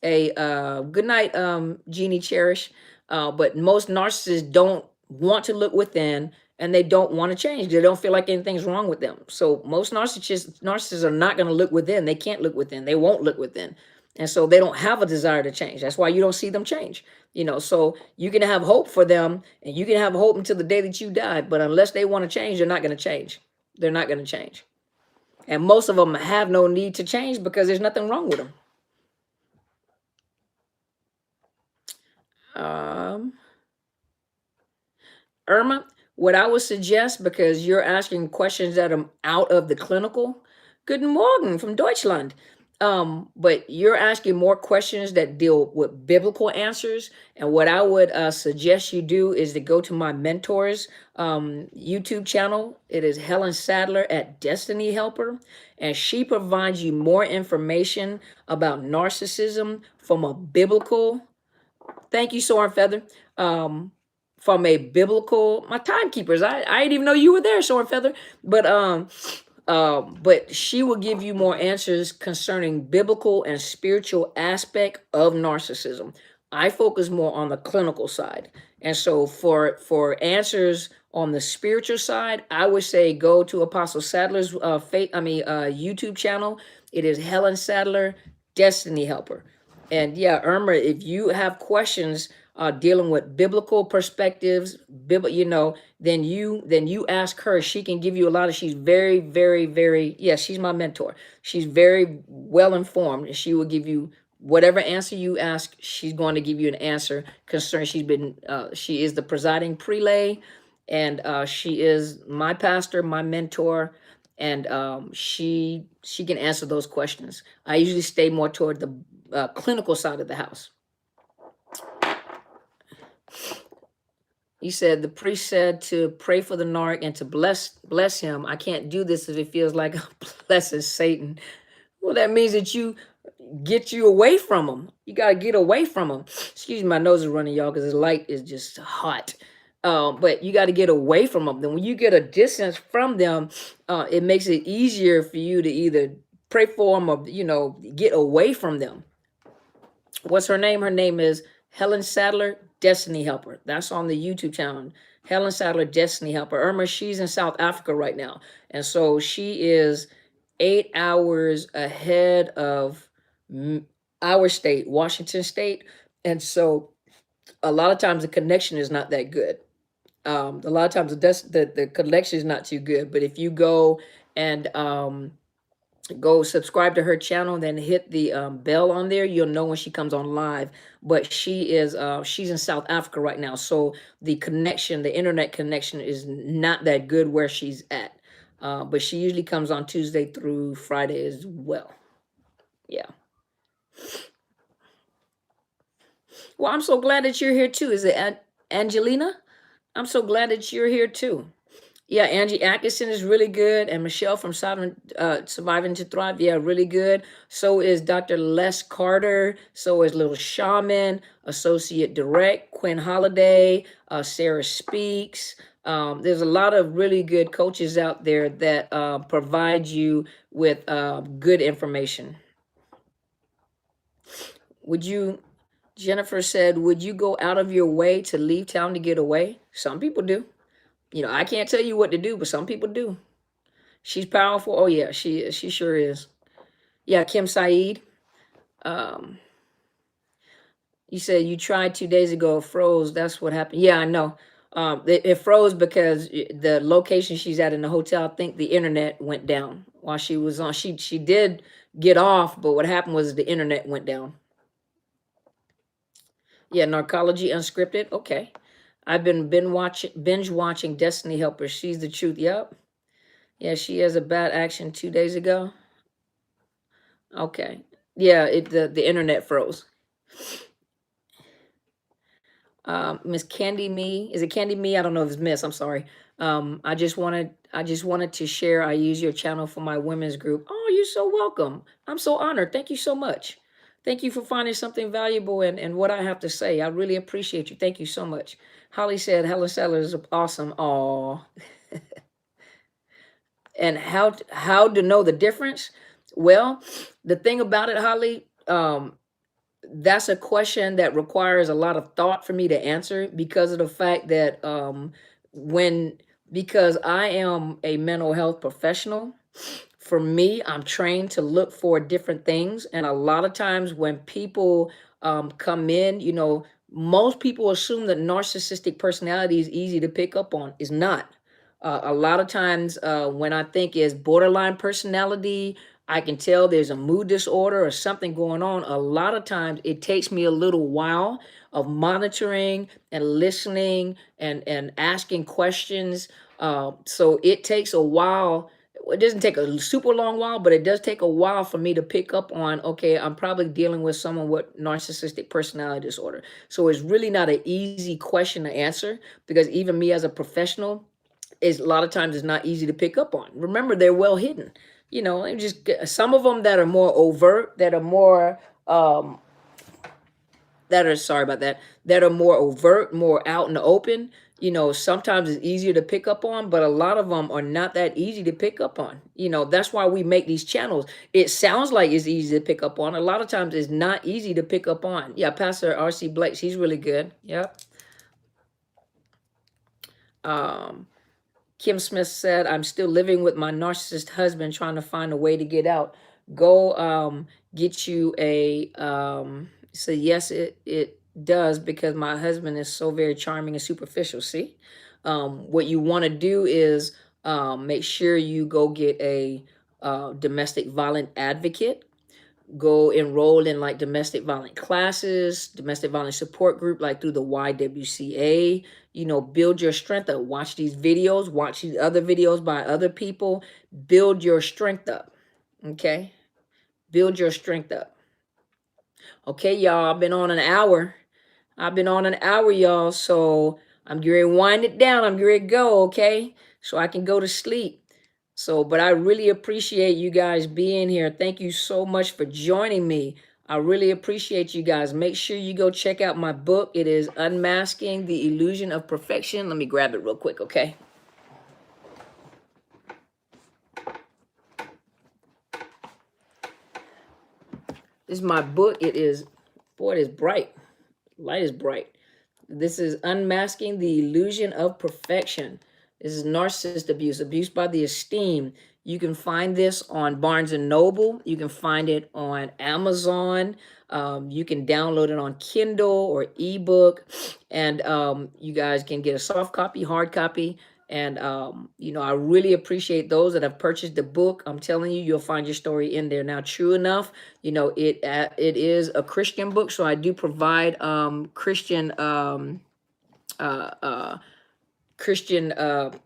good night, Jeannie Cherish. But most narcissists don't want to look within, and they don't want to change. They don't feel like anything's wrong with them. So most narcissists are not going to look within. They can't look within. They won't look within. And so they don't have a desire to change. That's why you don't see them change. So you can have hope for them, and you can have hope until the day that you die. But unless they want to change, they're not going to change. They're not going to change. And most of them have no need to change because there's nothing wrong with them. Irma, what I would suggest, because you're asking questions that are out of the clinical, Guten Morgen from Deutschland. But you're asking more questions that deal with biblical answers. And what I would suggest you do is to go to my mentor's YouTube channel. It is Helen Sadler at Destiny Helper. And she provides you more information about narcissism from a biblical. Thank you, Soaring Feather. From a biblical, my timekeepers. I didn't even know you were there, Soaring Feather. But she will give you more answers concerning biblical and spiritual aspect of narcissism. I focus more on the clinical side. And so for answers on the spiritual side, I would say go to Apostle Sadler's YouTube channel. It is Helen Sadler, Destiny Helper. And yeah, Irma, if you have questions dealing with biblical perspectives, then you ask her. She can give you a lot of. She's very, very, very. Yes, she's my mentor. She's very well informed, and she will give you whatever answer you ask. She's going to give you an answer concerning. She is the presiding prelate, and she is my pastor, my mentor. And she can answer those questions. I usually stay more toward the clinical side of the house. He said the priest said to pray for the narc and to bless him. I can't do this if it feels like I'm blessing Satan. Well, that means that you get you away from him. You got to get away from him. Excuse me, my nose is running, y'all, because this light is just hot. But you got to get away from them. Then when you get a distance from them, it makes it easier for you to either pray for them or, get away from them. What's her name? Her name is Helen Sadler, Destiny Helper. That's on the YouTube channel. Helen Sadler, Destiny Helper. Irma, she's in South Africa right now. And so she is 8 hours ahead of our state, Washington State. And so a lot of times the connection is not that good. A lot of times the connection is not too good. But if you go and go subscribe to her channel, then hit the bell on there, you'll know when she comes on live. But she's in South Africa right now, so the internet connection is not that good where she's at. But she usually comes on Tuesday through Friday as well. Yeah. Well, I'm so glad that you're here too. Is it Angelina? I'm so glad that you're here too. Yeah, Angie Atkinson is really good. And Michelle from Surviving to Thrive, yeah, really good. So is Dr. Les Carter. So is Little Shaman, Associate Direct, Quinn Holiday, Sarah Speaks. There's a lot of really good coaches out there that provide you with good information. Jennifer said, would you go out of your way to leave town to get away? Some people do. I can't tell you what to do, but some people do. She's powerful. Oh yeah, she sure is. Yeah, Kim Saeed. You said you tried 2 days ago, it froze. That's what happened. Yeah, I know. It froze because the location she's at in the hotel, I think the internet went down while she was on. She did get off, but what happened was the internet went down. Yeah, Narcology Unscripted. Okay. I've been binge watching Destiny Helper. She's the truth. Yep. Yeah, she has a bad action 2 days ago. Okay. Yeah, the internet froze. Miss Candy Me. Is it Candy Me? I don't know if it's Miss. I'm sorry. I just wanted to share. I use your channel for my women's group. Oh, you're so welcome. I'm so honored. Thank you so much. Thank you for finding something valuable in what I have to say. I really appreciate you. Thank you so much. Holly said, Helen Sellers is awesome. Aw. And how to know the difference? Well, the thing about it, Holly, that's a question that requires a lot of thought for me to answer because of the fact that when because I am a mental health professional, for me, I'm trained to look for different things. And a lot of times when people come in, most people assume that narcissistic personality is easy to pick up on. It's not. A lot of times when I think is borderline personality, I can tell there's a mood disorder or something going on. A lot of times it takes me a little while of monitoring and listening and asking questions. So it takes a while. It doesn't take a super long while, but it does take a while for me to pick up on, okay, I'm probably dealing with someone with narcissistic personality disorder. So it's really not an easy question to answer because even me as a professional, is a lot of times it's not easy to pick up on. Remember, they're well hidden. And just some of them that are more overt, that are more that are sorry about that, that are more overt, more out in the open. Sometimes it's easier to pick up on, but a lot of them are not that easy to pick up on. That's why we make these channels. It sounds like it's easy to pick up on. A lot of times it's not easy to pick up on. Yeah, Pastor R.C. Blake, he's really good. Yep. Kim Smith said, I'm still living with my narcissist husband trying to find a way to get out. Go get you a so yes, it does, because my husband is so very charming and superficial. See? What you want to do is make sure you go get a domestic violence advocate. Go enroll in like domestic violence classes, domestic violence support group, like through the YWCA. Build your strength up. Watch these videos, watch these other videos by other people. Build your strength up. Okay? Build your strength up. Okay, y'all, I've been on an hour. Y'all. So I'm going to wind it down. I'm going to go, okay? So I can go to sleep. But I really appreciate you guys being here. Thank you so much for joining me. I really appreciate you guys. Make sure you go check out my book. It is Unmasking the Illusion of Perfection. Let me grab it real quick, okay? This is my book. It is, boy, it is bright. Light is bright. This is Unmasking the Illusion of Perfection. This is narcissist abuse by the Esteemed. You can find this on Barnes & Noble. You can find it on Amazon. You can download it on Kindle or ebook. And you guys can get a soft copy, hard copy. And, I really appreciate those that have purchased the book. I'm telling you, you'll find your story in there. Now, true enough, it is a Christian book. So I do provide Christian Christian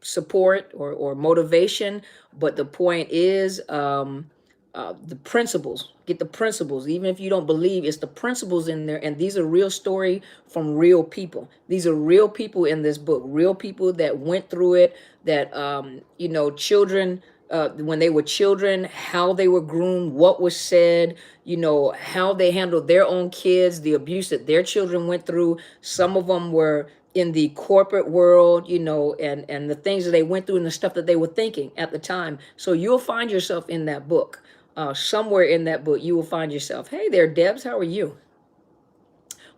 support or motivation, but the point is the principles. Get the principles, even if you don't believe. It's the principles in there, and these are real story from real people. These are real people in this book, real people that went through it. That children. When they were children, how they were groomed, what was said, how they handled their own kids, the abuse that their children went through. Some of them were in the corporate world, and the things that they went through and the stuff that they were thinking at the time. So you'll find yourself in that book. Somewhere in that book, you will find yourself. Hey there, Debs, how are you?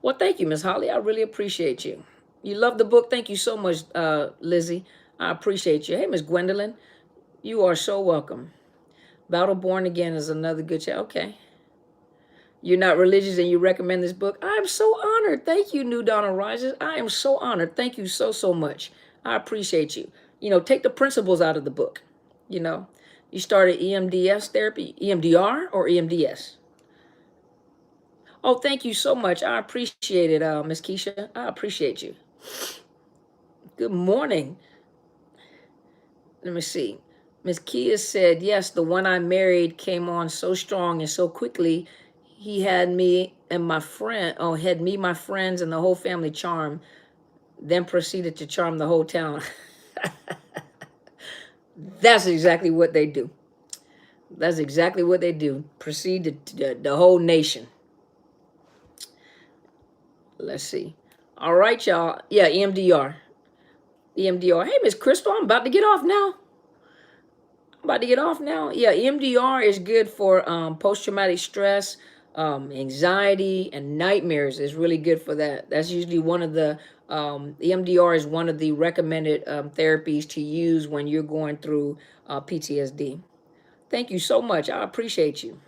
Well, thank you, Miss Holly. I really appreciate you. You love the book. Thank you so much, Lizzie. I appreciate you. Hey, Miss Gwendolyn. You are so welcome. Battle Born Again is another good chat. Okay. You're not religious and you recommend this book. I am so honored. Thank you, New Dawn Arises. I am so honored. Thank you so, so much. I appreciate you. Take the principles out of the book. You know, you started EMDS therapy, EMDR or EMDS? Oh, thank you so much. I appreciate it, Miss Keisha. I appreciate you. Good morning. Let me see. Miss Kia said, yes, the one I married came on so strong and so quickly. He had me and my friend, had me, my friends, and the whole family charmed, then proceeded to charm the whole town. That's exactly what they do. That's exactly what they do. Proceed to the whole nation. Let's see. All right, y'all. Yeah, EMDR. EMDR. Hey, Miss Crystal, I'm about to get off now. Yeah, EMDR is good for post-traumatic stress, anxiety, and nightmares. Is really good for that. That's usually one of the EMDR is one of the recommended therapies to use when you're going through PTSD. Thank you so much. I appreciate you.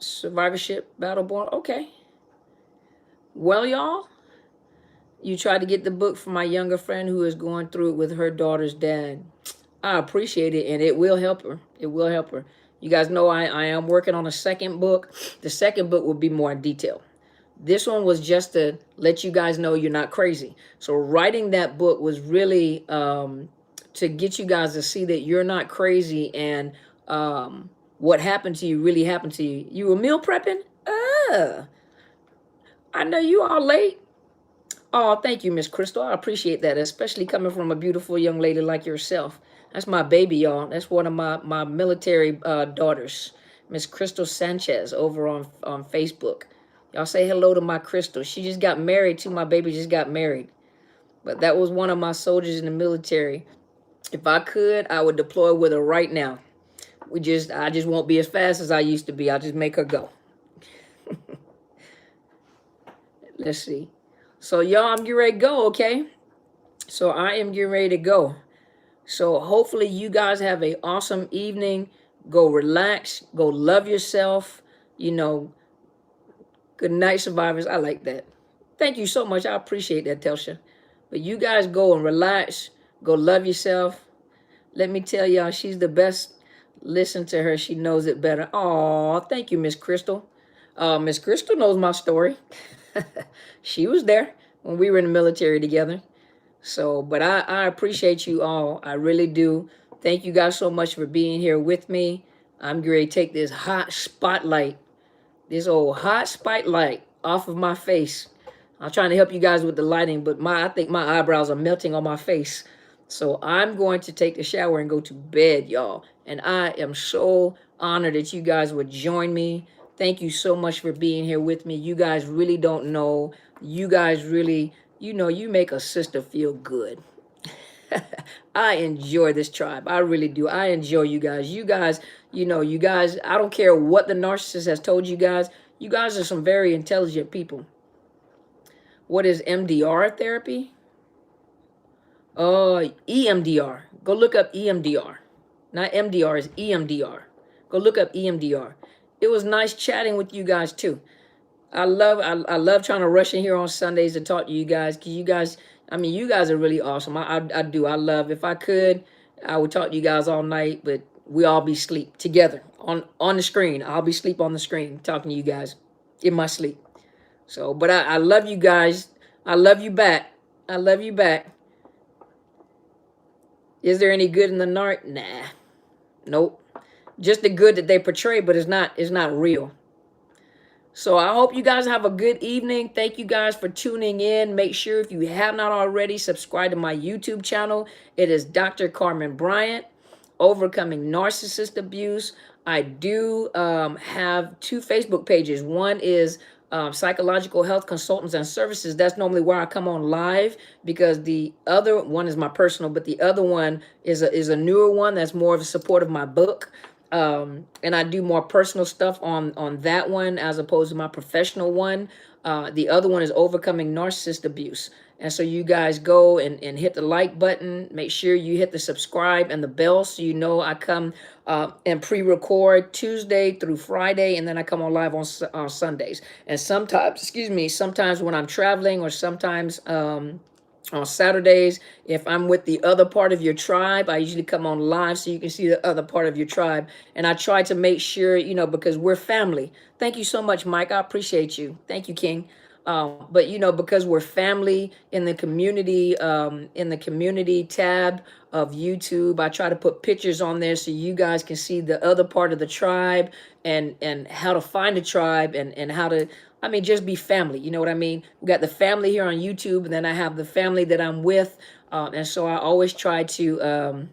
Survivorship, Battleborn. Okay. Well, y'all, you tried to get the book from my younger friend who is going through it with her daughter's dad. I appreciate it, and it will help her. It will help her. You guys know I am working on a second book. The second book will be more in detail. This one was just to let you guys know you're not crazy. So writing that book was really to get you guys to see that you're not crazy, and what happened to you really happened to you. You were meal prepping? I know you all late. Oh, thank you, Miss Crystal. I appreciate that, especially coming from a beautiful young lady like yourself. That's my baby, y'all. That's one of my military daughters, Miss Crystal Sanchez, over on Facebook. Y'all say hello to my Crystal. She just got married too. My baby just got married. But that was one of my soldiers in the military. If I could, I would deploy with her right now. I just won't be as fast as I used to be. I'll just make her go. Let's see. So y'all, I'm getting ready to go, okay? So I am getting ready to go. So hopefully you guys have an awesome evening. Go relax. Go love yourself. Good night, survivors. I like that. Thank you so much. I appreciate that, Telsha. But you guys go and relax. Go love yourself. Let me tell y'all, she's the best. Listen to her. She knows it better. Aw, thank you, Miss Crystal. Miss Crystal knows my story. She was there when we were in the military together. So, but I appreciate you all. I really do. Thank you guys so much for being here with me. I'm going to take this old hot spotlight off of my face. I'm trying to help you guys with the lighting, but I think my eyebrows are melting on my face. So I'm going to take the shower and go to bed, y'all. And I am so honored that you guys would join me. Thank you so much for being here with me. You guys really don't know. You guys really, you make a sister feel good. I enjoy this tribe. I really do. I enjoy you guys. You guys, I don't care what the narcissist has told you guys. You guys are some very intelligent people. What is MDR therapy? EMDR. Go look up EMDR. Not MDR, it's EMDR. Go look up EMDR. It was nice chatting with you guys too. I love trying to rush in here on Sundays to talk to you guys, because you guys are really awesome. I do. I love, if I could, I would talk to you guys all night, but we all be asleep together on the screen. I'll be asleep on the screen talking to you guys in my sleep. So, but I love you guys. I love you back. I love you back. Is there any good in the narc? Nah. Nope. Just the good that they portray, but it's not real. So I hope you guys have a good evening. Thank you guys for tuning in. Make sure, if you have not already, subscribe to my YouTube channel. It is Dr. Carmen Bryant, Overcoming Narcissist Abuse. I do have 2 Facebook pages. One is Psychological Health Consultants and Services. That's normally where I come on live, because the other one is my personal, but the other one is a newer one that's more of a support of my book. And I do more personal stuff on that one as opposed to my professional one. The other one is Overcoming Narcissist Abuse. And so you guys go and hit the like button. Make sure you hit the subscribe and the bell so you know I come and pre-record Tuesday through Friday, and then I come on live on Sundays. And sometimes, excuse me, sometimes when I'm traveling, or sometimes on Saturdays, if I'm with the other part of your tribe, I usually come on live so you can see the other part of your tribe. And I try to make sure, because we're family. Thank you so much, Mike. I appreciate you. Thank you, King. But because we're family in the community tab of YouTube, I try to put pictures on there so you guys can see the other part of the tribe, and how to find a tribe, and how to, just be family. You know what I mean? We got the family here on YouTube, and then I have the family that I'm with. And so I always try to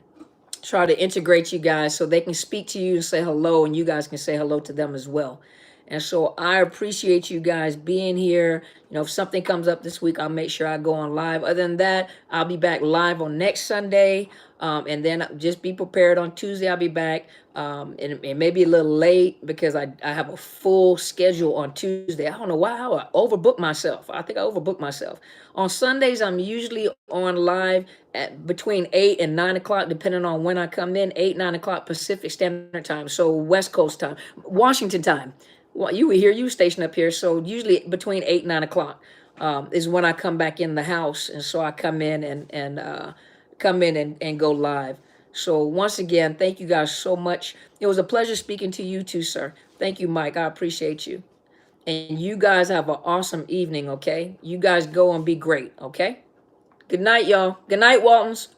integrate you guys so they can speak to you and say hello, and you guys can say hello to them as well. And so I appreciate you guys being here. If something comes up this week, I'll make sure I go on live. Other than that, I'll be back live on next Sunday. And then just be prepared on Tuesday, I'll be back. And it may be a little late because I have a full schedule on Tuesday. I don't know why I overbooked myself. I think I overbooked myself. On Sundays, I'm usually on live at between 8 and 9 o'clock, depending on when I come in, 8, 9 o'clock Pacific Standard Time. So West Coast time, Washington time. Well, you were here, you were stationed up here. So usually between 8 and 9 o'clock is when I come back in the house. And so I come in and go live. So once again, thank you guys so much. It was a pleasure speaking to you too, sir. Thank you, Mike. I appreciate you. And you guys have an awesome evening, okay? You guys go and be great, okay? Good night, y'all. Good night, Waltons.